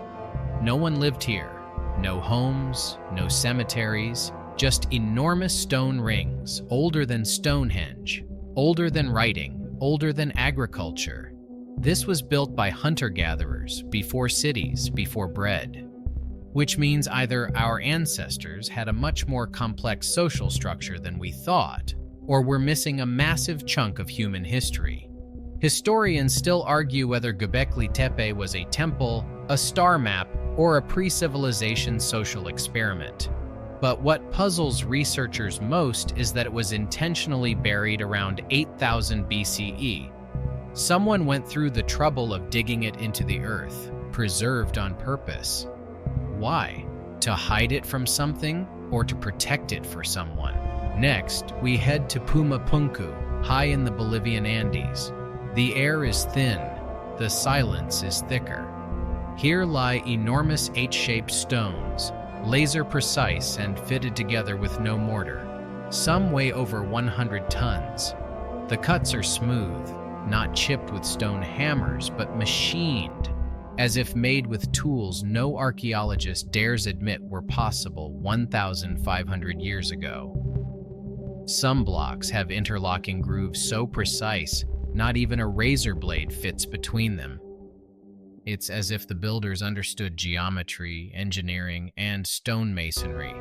No one lived here. No homes, no cemeteries, just enormous stone rings, older than Stonehenge, older than writing, older than agriculture. This was built by hunter-gatherers before cities, before bread. Which means either our ancestors had a much more complex social structure than we thought, or we're missing a massive chunk of human history. Historians still argue whether Göbekli Tepe was a temple, a star map, or a pre-civilization social experiment. But what puzzles researchers most is that it was intentionally buried around 8000 BCE. Someone went through the trouble of digging it into the earth, preserved on purpose. Why? To hide it from something or to protect it for someone? Next, we head to Pumapunku, high in the Bolivian Andes. The air is thin, the silence is thicker. Here lie enormous H-shaped stones, laser precise and fitted together with no mortar. Some weigh over 100 tons. The cuts are smooth, not chipped with stone hammers, but machined, as if made with tools no archaeologist dares admit were possible 1,500 years ago. Some blocks have interlocking grooves so precise, not even a razor blade fits between them. It's as if the builders understood geometry, engineering, and stonemasonry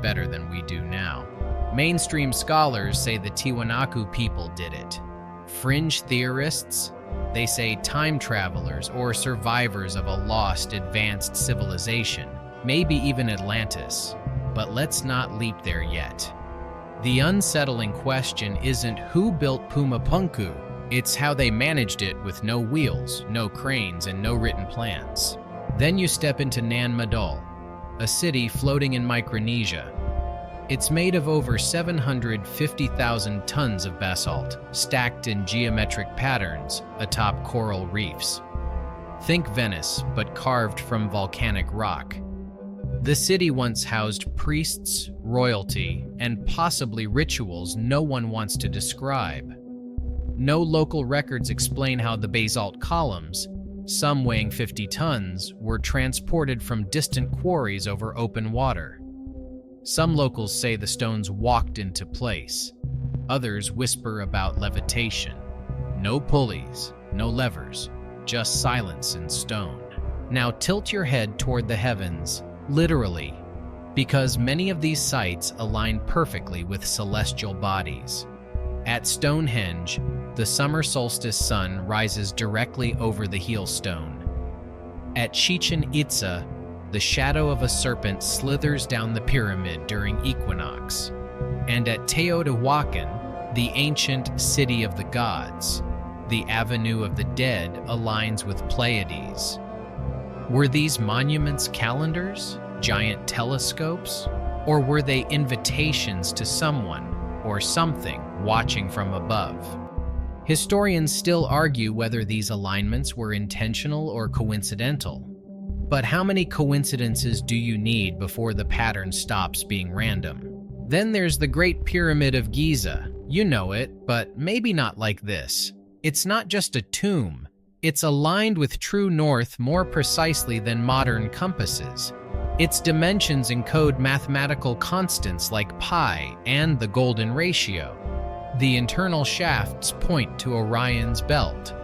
better than we do now. Mainstream scholars say the Tiwanaku people did it. Fringe theorists, they say time travelers or survivors of a lost advanced civilization, maybe even Atlantis. But let's not leap there yet. The unsettling question isn't who built Pumapunku, it's how they managed it with no wheels, no cranes, and no written plans. Then you step into Nan Madol, a city floating in Micronesia. It's made of over 750,000 tons of basalt, stacked in geometric patterns atop coral reefs. Think Venice, but carved from volcanic rock. The city once housed priests, royalty, and possibly rituals no one wants to describe. No local records explain how the basalt columns, some weighing 50 tons, were transported from distant quarries over open water. Some locals say the stones walked into place. Others whisper about levitation. No pulleys, no levers, just silence and stone. Now tilt your head toward the heavens, literally, because many of these sites align perfectly with celestial bodies. At Stonehenge, the summer solstice sun rises directly over the heel stone. At Chichen Itza, the shadow of a serpent slithers down the pyramid during equinox. And at Teotihuacan, the ancient city of the gods, the avenue of the dead aligns with Pleiades. Were these monuments calendars, giant telescopes, or were they invitations to someone or something watching from above? Historians still argue whether these alignments were intentional or coincidental. But how many coincidences do you need before the pattern stops being random? Then there's the Great Pyramid of Giza. You know it, but maybe not like this. It's not just a tomb. It's aligned with true north more precisely than modern compasses. Its dimensions encode mathematical constants like pi and the golden ratio. The internal shafts point to Orion's belt.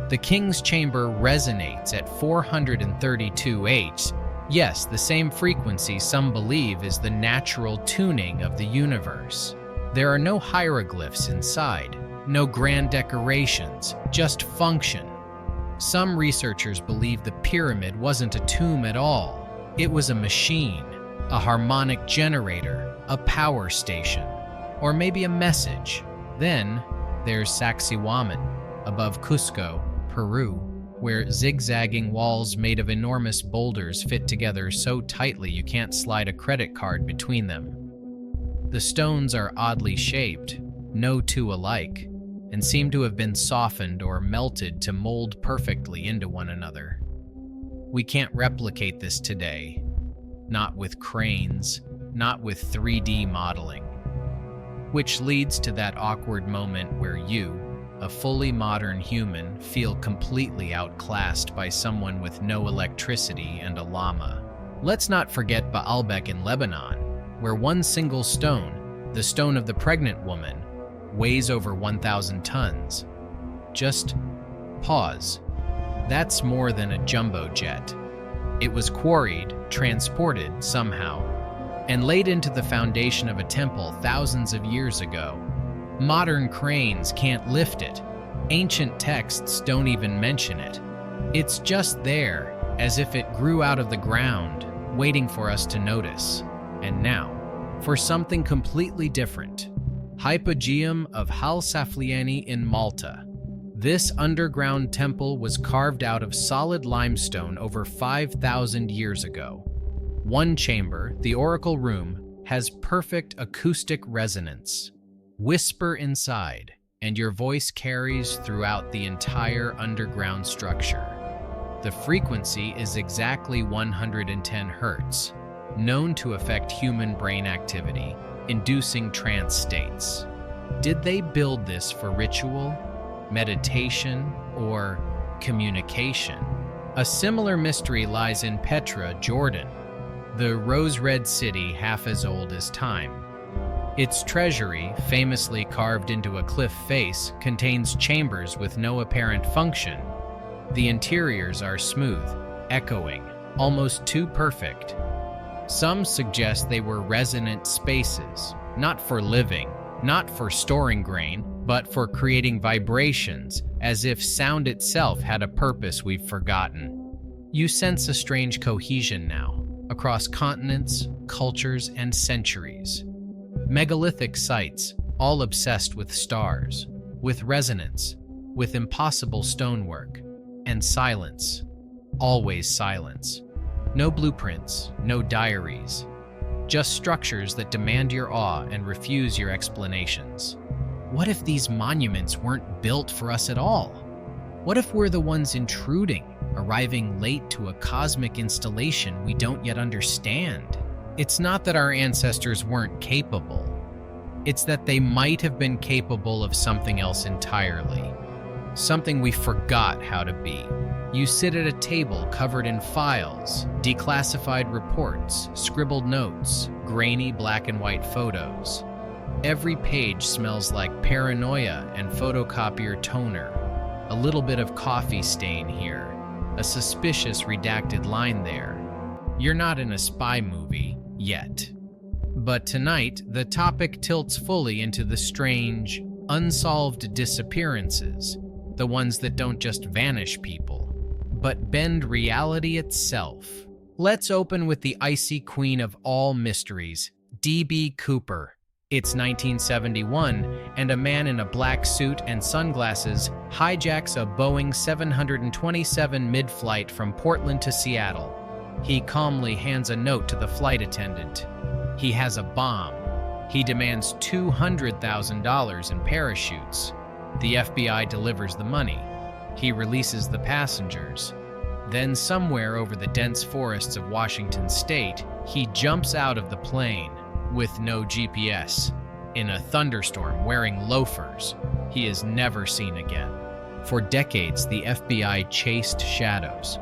The King's Chamber resonates at 432 Hz. Yes, the same frequency some believe is the natural tuning of the universe. There are no hieroglyphs inside, no grand decorations, just function. Some researchers believe the pyramid wasn't a tomb at all. It was a machine, a harmonic generator, a power station, or maybe a message. Then there's Sacsayhuaman, above Cusco, Peru, where zigzagging walls made of enormous boulders fit together so tightly you can't slide a credit card between them. The stones are oddly shaped, no two alike, and seem to have been softened or melted to mold perfectly into one another. We can't replicate this today, not with cranes, not with 3D modeling. Which leads to that awkward moment where you, a fully modern human, feel completely outclassed by someone with no electricity and a llama. Let's not forget Baalbek in Lebanon, where one single stone, the stone of the pregnant woman, weighs over 1,000 tons. Just pause. That's more than a jumbo jet. It was quarried, transported somehow, and laid into the foundation of a temple thousands of years ago. Modern cranes can't lift it. Ancient texts don't even mention it. It's just there, as if it grew out of the ground, waiting for us to notice. And now, for something completely different. Hypogeum of Halsaflieni in Malta. This underground temple was carved out of solid limestone over 5,000 years ago. One chamber, the oracle room, has perfect acoustic resonance. Whisper inside, and your voice carries throughout the entire underground structure. The frequency is exactly 110 Hz, known to affect human brain activity, inducing trance states. Did they build this for ritual, meditation, or communication? A similar mystery lies in Petra, Jordan, the rose-red city half as old as time. Its treasury, famously carved into a cliff face, contains chambers with no apparent function. The interiors are smooth, echoing, almost too perfect. Some suggest they were resonant spaces, not for living, not for storing grain, but for creating vibrations, as if sound itself had a purpose we've forgotten. You sense a strange cohesion now, across continents, cultures, and centuries. Megalithic sites, all obsessed with stars, with resonance, with impossible stonework, and silence, always silence. No blueprints, no diaries, just structures that demand your awe and refuse your explanations. What if these monuments weren't built for us at all? What if we're the ones intruding, arriving late to a cosmic installation we don't yet understand? It's not that our ancestors weren't capable. It's that they might have been capable of something else entirely. Something we forgot how to be. You sit at a table covered in files, declassified reports, scribbled notes, grainy black and white photos. Every page smells like paranoia and photocopier toner. A little bit of coffee stain here, a suspicious redacted line there. You're not in a spy movie yet. But tonight, the topic tilts fully into the strange, unsolved disappearances, the ones that don't just vanish people, but bend reality itself. Let's open with the icy queen of all mysteries, D.B. Cooper. It's 1971, and a man in a black suit and sunglasses hijacks a Boeing 727 mid-flight from Portland to Seattle. He calmly hands a note to the flight attendant. He has a bomb. He demands $200,000 in parachutes. The FBI delivers the money. He releases the passengers. Then somewhere over the dense forests of Washington state, he jumps out of the plane with no GPS. In a thunderstorm wearing loafers, he is never seen again. For decades, the FBI chased shadows.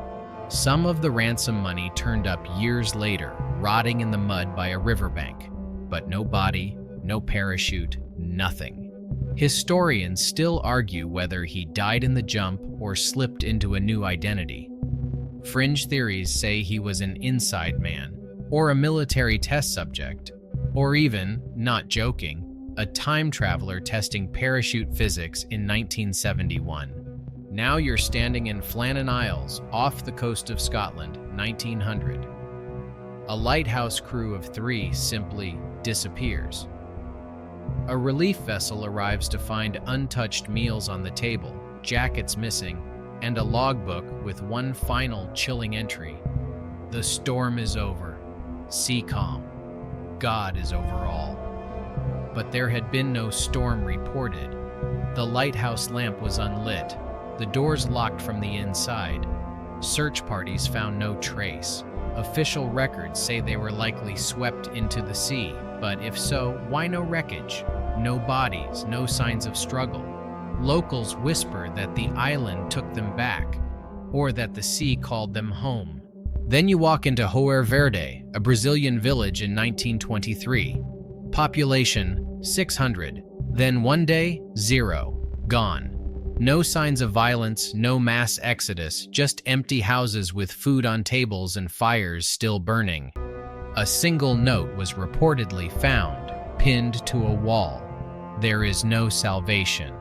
Some of the ransom money turned up years later, rotting in the mud by a riverbank. But no body, no parachute, nothing. Historians still argue whether he died in the jump or slipped into a new identity. Fringe theories say he was an inside man, or a military test subject, or even, not joking, a time traveler testing parachute physics in 1971. Now you're standing in Flannan Isles, off the coast of Scotland, 1900. A lighthouse crew of 3 simply disappears. A relief vessel arrives to find untouched meals on the table, jackets missing, and a logbook with one final chilling entry. The storm is over. Sea calm. God is over all. But there had been no storm reported. The lighthouse lamp was unlit, the doors locked from the inside. Search parties found no trace. Official records say they were likely swept into the sea, but if so, why no wreckage? No bodies, no signs of struggle. Locals whisper that the island took them back, or that the sea called them home. Then you walk into Joer Verde, a Brazilian village in 1923. Population 600. Then one day, 0. Gone. No signs of violence, no mass exodus, just empty houses with food on tables and fires still burning. A single note was reportedly found, pinned to a wall. There is no salvation.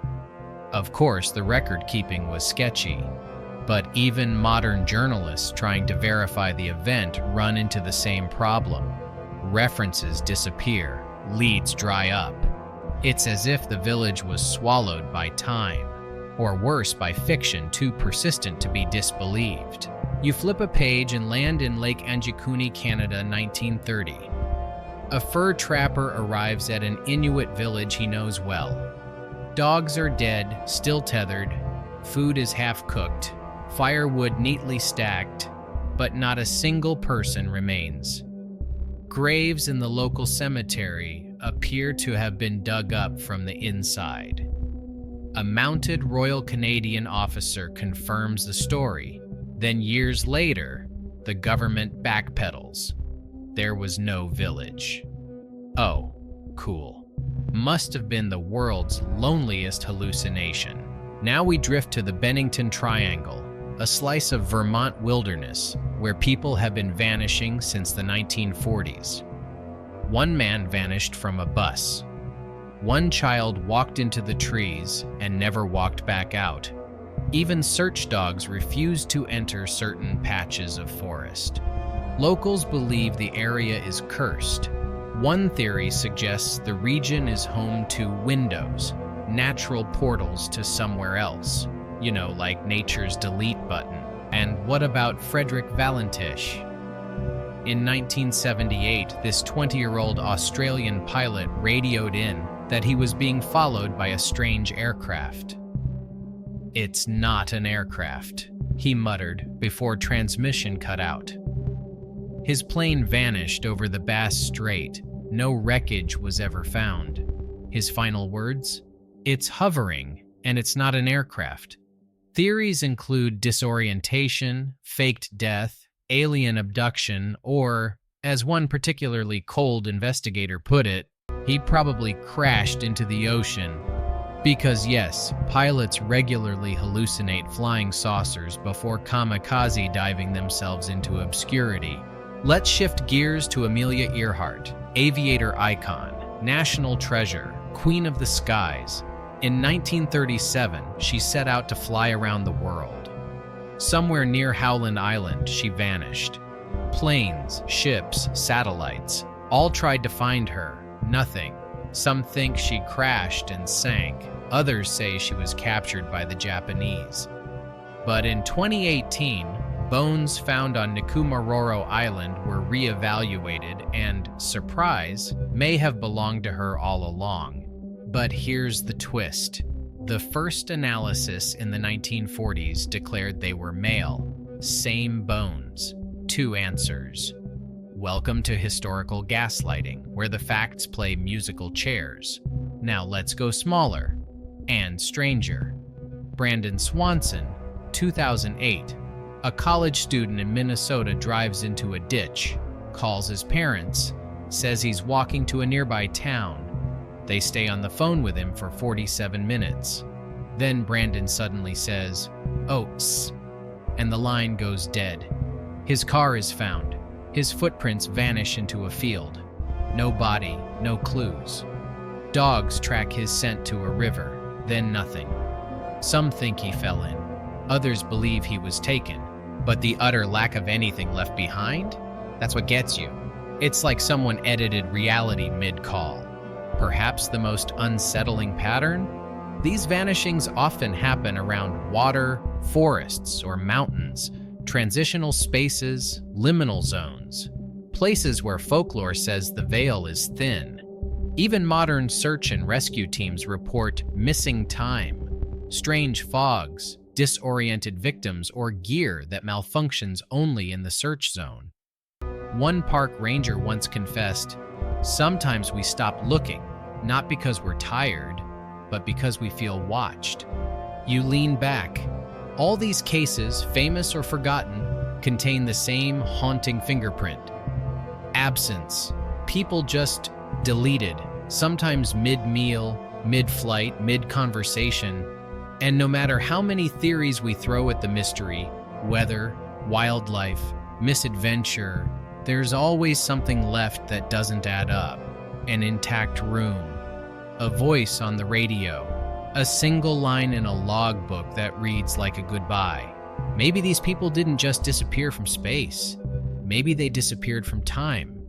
Of course, the record-keeping was sketchy, but even modern journalists trying to verify the event run into the same problem. References disappear, leads dry up. It's as if the village was swallowed by time, or worse, by fiction too persistent to be disbelieved. You flip a page and land in Lake Anjikuni, Canada, 1930. A fur trapper arrives at an Inuit village he knows well. Dogs are dead, still tethered, food is half-cooked, firewood neatly stacked, but not a single person remains. Graves in the local cemetery appear to have been dug up from the inside. A mounted Royal Canadian officer confirms the story. Then years later, the government backpedals. There was no village. Oh, cool. Must have been the world's loneliest hallucination. Now we drift to the Bennington Triangle, a slice of Vermont wilderness where people have been vanishing since the 1940s. One man vanished from a bus. One child walked into the trees and never walked back out. Even search dogs refuse to enter certain patches of forest. Locals believe the area is cursed. One theory suggests the region is home to windows, natural portals to somewhere else. You know, like nature's delete button. And what about Frederick Valentish? In 1978, this 20-year-old Australian pilot radioed in that he was being followed by a strange aircraft. "It's not an aircraft," he muttered before transmission cut out. His plane vanished over the Bass Strait. No wreckage was ever found. His final words? "It's hovering, and it's not an aircraft." Theories include disorientation, faked death, alien abduction, or, as one particularly cold investigator put it, he probably crashed into the ocean. Because yes, pilots regularly hallucinate flying saucers before kamikaze diving themselves into obscurity. Let's shift gears to Amelia Earhart, aviator icon, national treasure, queen of the skies. In 1937, she set out to fly around the world. Somewhere near Howland Island, she vanished. Planes, ships, satellites, all tried to find her. Nothing. Some think she crashed and sank. Others say she was captured by the Japanese. But in 2018, bones found on Nikumaroro Island were re-evaluated and, surprise, may have belonged to her all along. But here's the twist. The first analysis in the 1940s declared they were male. Same bones. Two answers. Welcome to historical gaslighting, where the facts play musical chairs. Now let's go smaller and stranger. Brandon Swanson, 2008. A college student in Minnesota drives into a ditch, calls his parents, says he's walking to a nearby town. They stay on the phone with him for 47 minutes. Then Brandon suddenly says, "Oh, and the line goes dead. His car is found. His footprints vanish into a field. No body, no clues. Dogs track his scent to a river, then nothing. Some think he fell in. Others believe he was taken. But the utter lack of anything left behind? That's what gets you. It's like someone edited reality mid-call. Perhaps the most unsettling pattern? These vanishings often happen around water, forests, or mountains, transitional spaces, liminal zones, places where folklore says the veil is thin. Even modern search and rescue teams report missing time, strange fogs, disoriented victims, or gear that malfunctions only in the search zone. One park ranger once confessed, "Sometimes we stop looking, not because we're tired, but because we feel watched." You lean back. All these cases, famous or forgotten, contain the same haunting fingerprint. Absence. People just deleted, sometimes mid-meal, mid-flight, mid-conversation. And no matter how many theories we throw at the mystery, weather, wildlife, misadventure, there's always something left that doesn't add up. An intact room, a voice on the radio, A single line in a logbook that reads like a goodbye. Maybe these people didn't just disappear from space. Maybe they disappeared from time.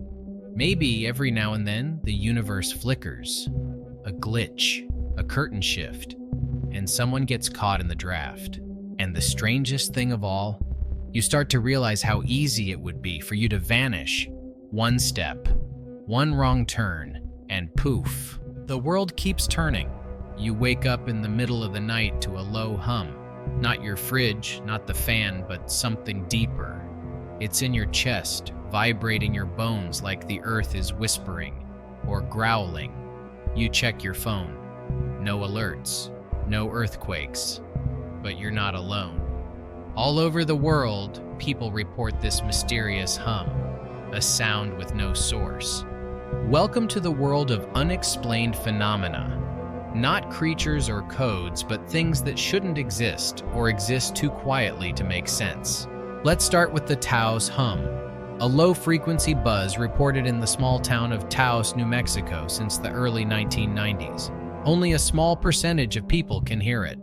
Maybe every now and then the universe flickers. A glitch, a curtain shift, and someone gets caught in the draft. And the strangest thing of all, you start to realize how easy it would be for you to vanish. One step, one wrong turn, and poof, the world keeps turning. You wake up in the middle of the night to a low hum. Not your fridge, not the fan, but something deeper. It's in your chest, vibrating your bones like the earth is whispering or growling. You check your phone. No alerts, no earthquakes, but you're not alone. All over the world, people report this mysterious hum, a sound with no source. Welcome to the world of unexplained phenomena. Not creatures or codes, but things that shouldn't exist or exist too quietly to make sense. Let's start with the Taos hum, a low-frequency buzz reported in the small town of Taos, New Mexico since the early 1990s. Only a small percentage of people can hear it.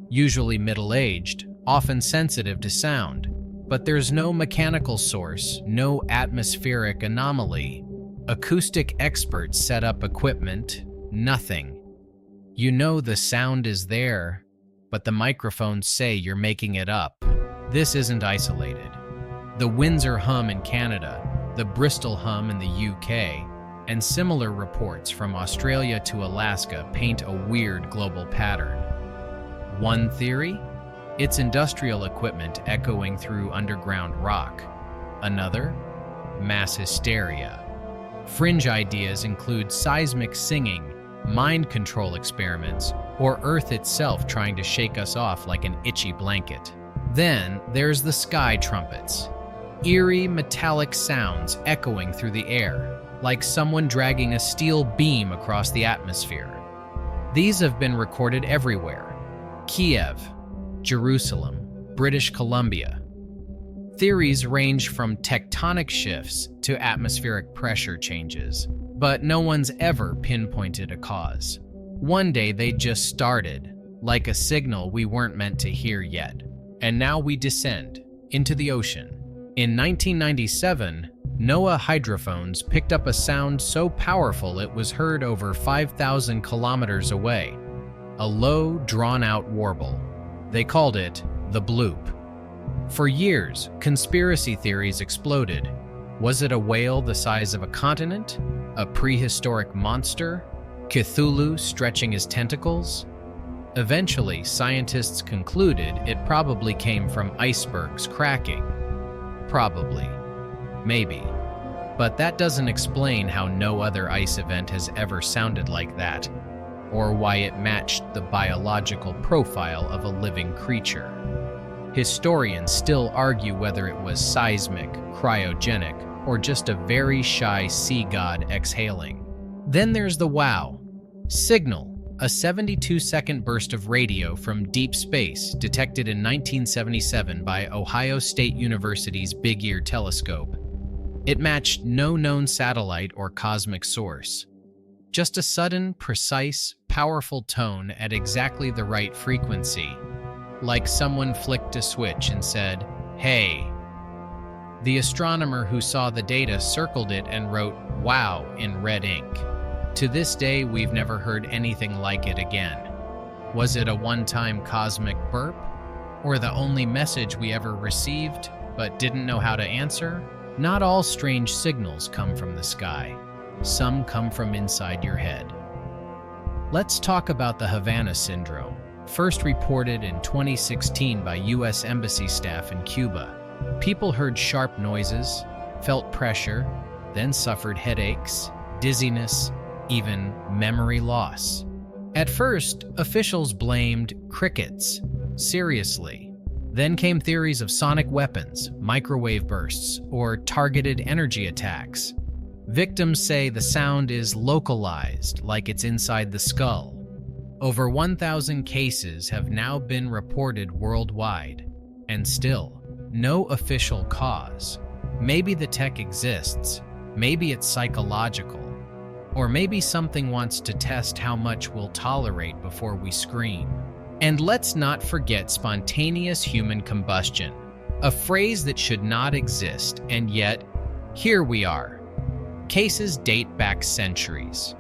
Usually middle-aged, often sensitive to sound. But there's no mechanical source, no atmospheric anomaly. Acoustic experts set up equipment, nothing. You know the sound is there, but the microphones say you're making it up. This isn't isolated. The Windsor hum in Canada, the Bristol hum in the UK, and similar reports from Australia to Alaska paint a weird global pattern. One theory? It's industrial equipment echoing through underground rock. Another? Mass hysteria. Fringe ideas include seismic singing, mind control experiments, or Earth itself trying to shake us off like an itchy blanket. Then there's the sky trumpets. Eerie metallic sounds echoing through the air, like someone dragging a steel beam across the atmosphere. These have been recorded everywhere. Kiev, Jerusalem, British Columbia. Theories range from tectonic shifts to atmospheric pressure changes, but no one's ever pinpointed a cause. One day they just started, like a signal we weren't meant to hear yet. And now we descend into the ocean. In 1997, NOAA hydrophones picked up a sound so powerful it was heard over 5,000 kilometers away. A low, drawn-out warble. They called it the bloop. For years, conspiracy theories exploded. Was it a whale the size of a continent? A prehistoric monster? Cthulhu stretching his tentacles? Eventually, scientists concluded it probably came from icebergs cracking. Probably. Maybe. But that doesn't explain how no other ice event has ever sounded like that, or why it matched the biological profile of a living creature. Historians still argue whether it was seismic, cryogenic, or just a very shy sea god exhaling. Then there's the WOW signal, a 72-second burst of radio from deep space detected in 1977 by Ohio State University's Big Ear telescope. It matched no known satellite or cosmic source. Just a sudden, precise, powerful tone at exactly the right frequency, like someone flicked a switch and said, "Hey." The astronomer who saw the data circled it and wrote "Wow" in red ink. To this day, we've never heard anything like it again. Was it a one-time cosmic burp? Or the only message we ever received, but didn't know how to answer? Not all strange signals come from the sky. Some come from inside your head. Let's talk about the Havana Syndrome, first reported in 2016 by U.S. Embassy staff in Cuba. People heard sharp noises, felt pressure, then suffered headaches, dizziness, even memory loss. At first, officials blamed crickets. Seriously. Then came theories of sonic weapons, microwave bursts, or targeted energy attacks. Victims say the sound is localized, like it's inside the skull. Over 1,000 cases have now been reported worldwide, and still, no official cause. Maybe the tech exists, maybe it's psychological, Or maybe something wants to test how much we'll tolerate before we scream. And let's not forget spontaneous human combustion, a phrase that should not exist, and yet, here we are. Cases date back centuries.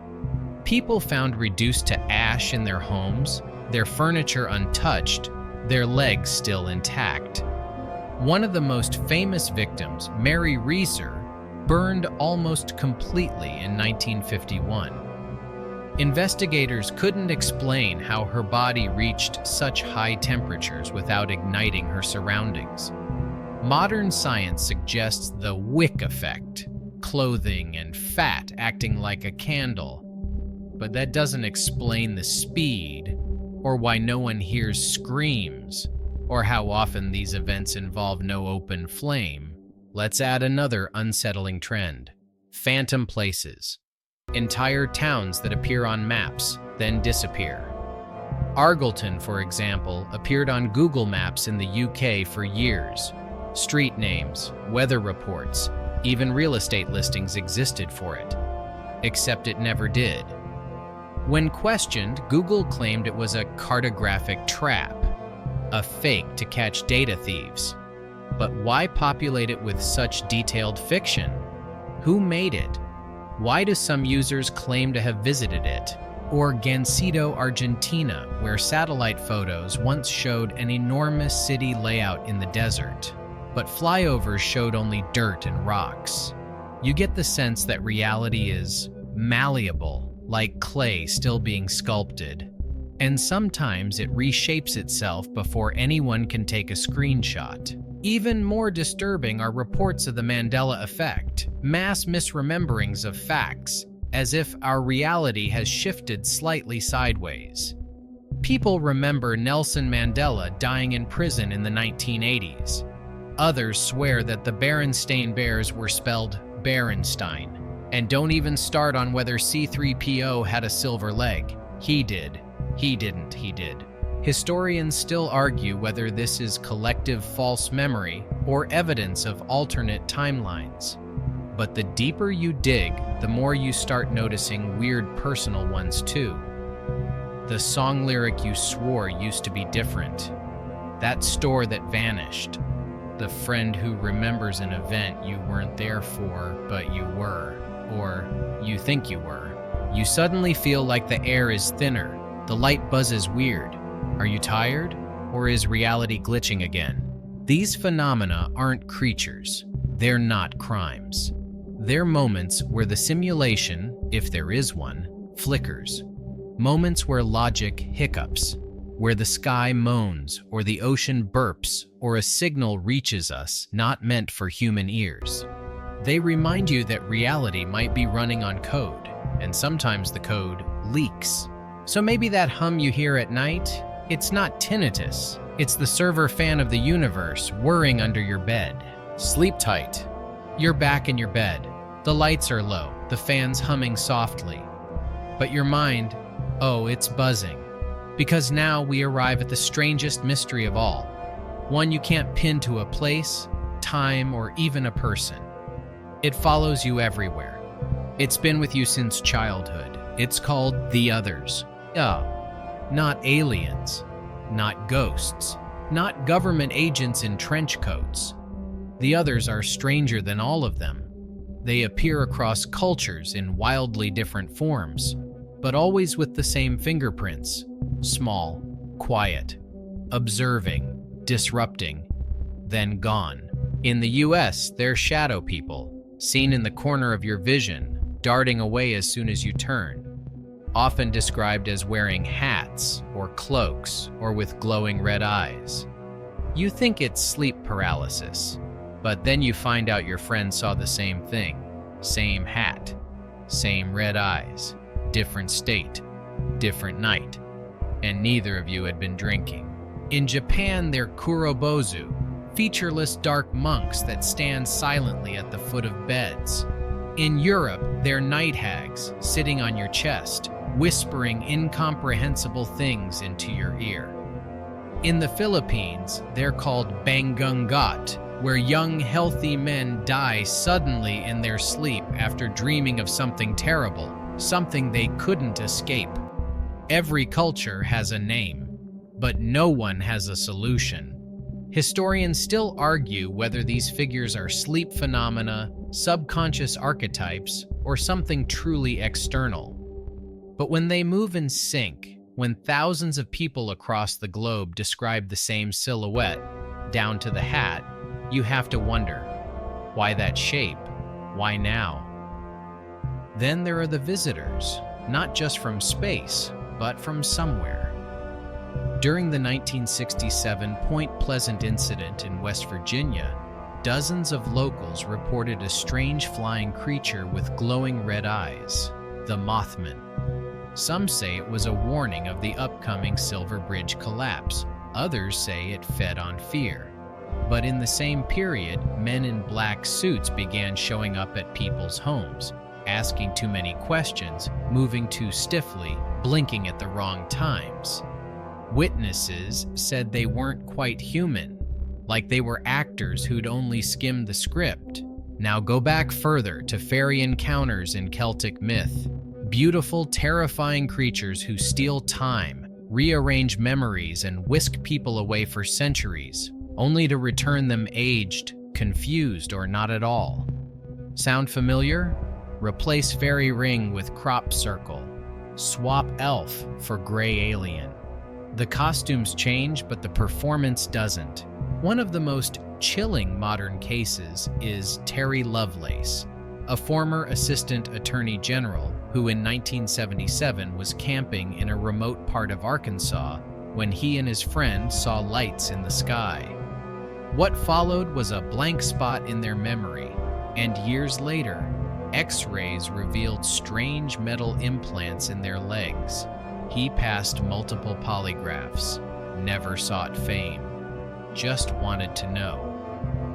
People found reduced to ash in their homes, their furniture untouched, their legs still intact. One of the most famous victims, Mary Reeser, burned almost completely in 1951. Investigators couldn't explain how her body reached such high temperatures without igniting her surroundings. Modern science suggests the wick effect, clothing and fat acting like a candle. But that doesn't explain the speed, or why no one hears screams, or how often these events involve no open flame. Let's add another unsettling trend: phantom places. Entire towns that appear on maps, then disappear. Argleton, for example, appeared on Google Maps in the UK for years. Street names, weather reports, even real estate listings existed for it. Except it never did. When questioned, Google claimed it was a cartographic trap, a fake to catch data thieves. But why populate it with such detailed fiction? Who made it? Why do some users claim to have visited it? Or Gancedo, Argentina, where satellite photos once showed an enormous city layout in the desert, but flyovers showed only dirt and rocks. You get the sense that reality is malleable, like clay still being sculpted. And sometimes it reshapes itself before anyone can take a screenshot. Even more disturbing are reports of the Mandela effect, mass misrememberings of facts, as if our reality has shifted slightly sideways. People remember Nelson Mandela dying in prison in the 1980s. Others swear that the Berenstain Bears were spelled Berenstein, and don't even start on whether C-3PO had a silver leg. He did. He didn't. He did. Historians still argue whether this is collective false memory or evidence of alternate timelines. But the deeper you dig, the more you start noticing weird personal ones too. The song lyric you swore used to be different. That store that vanished. The friend who remembers an event you weren't there for, but you were. Or you think you were. You suddenly feel like the air is thinner. The light buzzes weird. Are you tired? Or is reality glitching again? These phenomena aren't creatures. They're not crimes. They're moments where the simulation, if there is one, flickers. Moments where logic hiccups, where the sky moans, or the ocean burps, or a signal reaches us not meant for human ears. They remind you that reality might be running on code, and sometimes the code leaks. So maybe that hum you hear at night, it's not tinnitus. It's the server fan of the universe whirring under your bed. Sleep tight. You're back in your bed. The lights are low, the fan's humming softly. But your mind, oh, it's buzzing. Because now we arrive at the strangest mystery of all. One you can't pin to a place, time, or even a person. It follows you everywhere. It's been with you since childhood. It's called the others. Not aliens, not ghosts, not government agents in trench coats. The others are stranger than all of them. They appear across cultures in wildly different forms, but always with the same fingerprints: small, quiet, observing, disrupting, then gone. In the US, they're shadow people, seen in the corner of your vision, darting away as soon as you turn. Often described as wearing hats or cloaks or with glowing red eyes. You think it's sleep paralysis, but then you find out your friend saw the same thing. Same hat, same red eyes, different state, different night, and neither of you had been drinking. In Japan, they're kurobozu, featureless dark monks that stand silently at the foot of beds. In Europe, they're night hags sitting on your chest, whispering incomprehensible things into your ear. In the Philippines, they're called bangunggot, where young, healthy men die suddenly in their sleep after dreaming of something terrible. something they couldn't escape. Every culture has a name, but no one has a solution. Historians still argue whether these figures are sleep phenomena, subconscious archetypes, or something truly external. But when they move in sync, when thousands of people across the globe describe the same silhouette, down to the hat, you have to wonder, why that shape? Why now? Then there are the visitors, not just from space, but from somewhere. During the 1967 Point Pleasant incident in West Virginia, dozens of locals reported a strange flying creature with glowing red eyes, the Mothman. Some say it was a warning of the upcoming Silver Bridge collapse. Others say it fed on fear. But in the same period, men in black suits began showing up at people's homes, asking too many questions, moving too stiffly, blinking at the wrong times. Witnesses said they weren't quite human, like they were actors who'd only skimmed the script. Now go back further to fairy encounters in Celtic myth. Beautiful, terrifying creatures who steal time, rearrange memories, and whisk people away for centuries, only to return them aged, confused, or not at all. Sound familiar? Replace fairy ring with crop circle. Swap elf for gray alien. The costumes change, but the performance doesn't. One of the most chilling modern cases is Terry Lovelace, a former assistant attorney general who in 1977 was camping in a remote part of Arkansas when he and his friend saw lights in the sky. What followed was a blank spot in their memory, and years later, X-rays revealed strange metal implants in their legs. He passed multiple polygraphs, never sought fame, just wanted to know,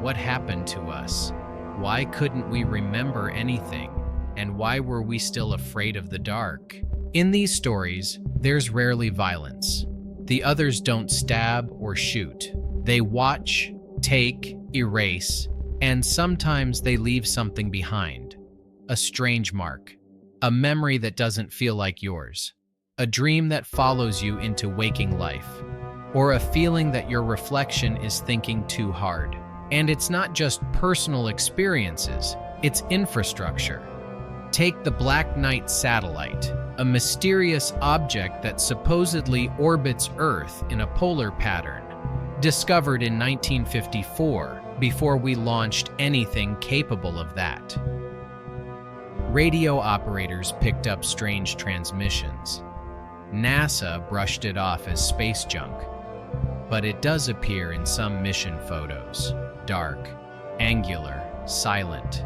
what happened to us? Why couldn't we remember anything? And why were we still afraid of the dark? In these stories, there's rarely violence. The others don't stab or shoot. They watch, take, erase, and sometimes they leave something behind. A strange mark, a memory that doesn't feel like yours, a dream that follows you into waking life, or a feeling that your reflection is thinking too hard. And it's not just personal experiences, it's infrastructure. Take the Black Knight satellite, a mysterious object that supposedly orbits Earth in a polar pattern, discovered in 1954 before we launched anything capable of that. Radio operators picked up strange transmissions. NASA brushed it off as space junk, but it does appear in some mission photos. Dark, angular, silent,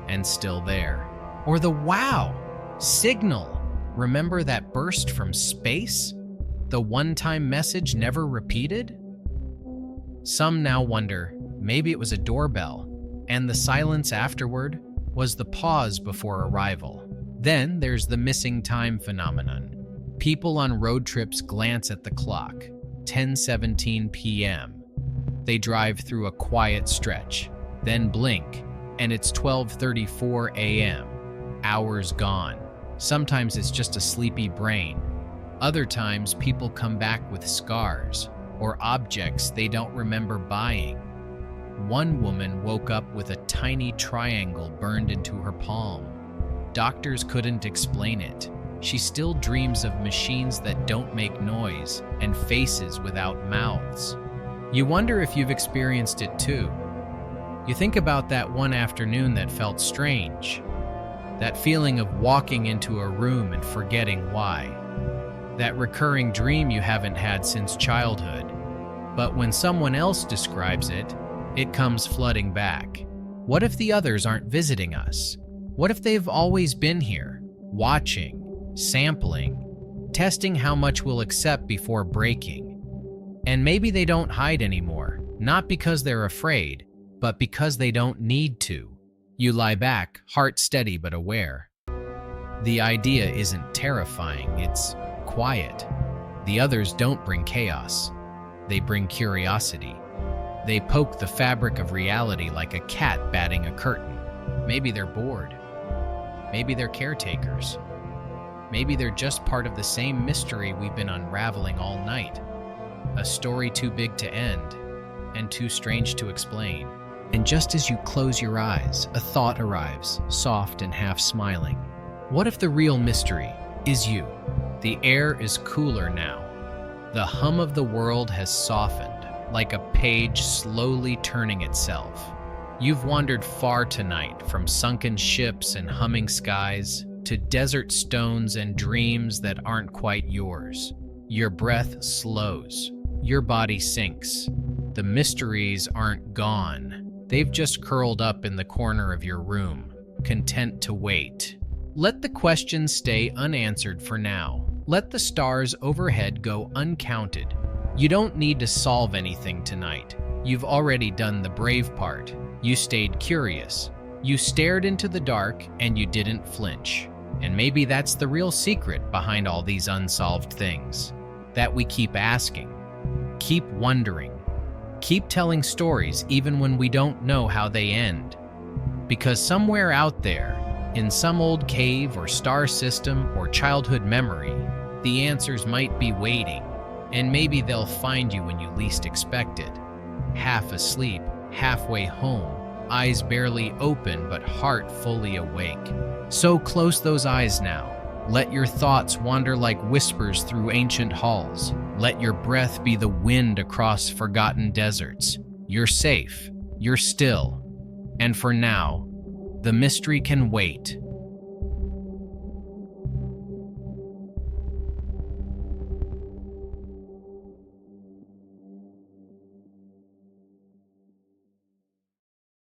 and still there. Or the wow! Signal! Remember that burst from space? The one-time message never repeated? Some now wonder, maybe it was a doorbell, and the silence afterward was the pause before arrival. Then there's the missing time phenomenon. People on road trips glance at the clock, 10:17 p.m. They drive through a quiet stretch, then blink, and it's 12:34 a.m. Hours gone. Sometimes it's just a sleepy brain. Other times people come back with scars or objects they don't remember buying. One woman woke up with a tiny triangle burned into her palm. Doctors couldn't explain it. She still dreams of machines that don't make noise and faces without mouths. You wonder if you've experienced it too. You think about that one afternoon that felt strange. That feeling of walking into a room and forgetting why. That recurring dream you haven't had since childhood. But when someone else describes it, it comes flooding back. What if the others aren't visiting us? What if they've always been here, watching, sampling, testing how much we'll accept before breaking? And maybe they don't hide anymore, not because they're afraid, but because they don't need to. You lie back, heart steady but aware. The idea isn't terrifying, it's quiet. The others don't bring chaos. They bring curiosity. They poke the fabric of reality like a cat batting a curtain. Maybe they're bored. Maybe they're caretakers. Maybe they're just part of the same mystery we've been unraveling all night. A story too big to end and too strange to explain. And just as you close your eyes, a thought arrives, soft and half smiling. What if the real mystery is you? The air is cooler now. The hum of the world has softened, like a page slowly turning itself. You've wandered far tonight, from sunken ships and humming skies to desert stones and dreams that aren't quite yours. Your breath slows. Your body sinks. The mysteries aren't gone. They've just curled up in the corner of your room, content to wait. Let the questions stay unanswered for now. Let the stars overhead go uncounted. You don't need to solve anything tonight. You've already done the brave part. You stayed curious. You stared into the dark and you didn't flinch. And maybe that's the real secret behind all these unsolved things. That we keep asking, keep wondering, keep telling stories even when we don't know how they end. Because somewhere out there, in some old cave or star system or childhood memory, the answers might be waiting, and maybe they'll find you when you least expect it. Half asleep, halfway home, eyes barely open but heart fully awake. So close those eyes now. Let your thoughts wander like whispers through ancient halls. Let your breath be the wind across forgotten deserts. You're safe. You're still. And for now, the mystery can wait.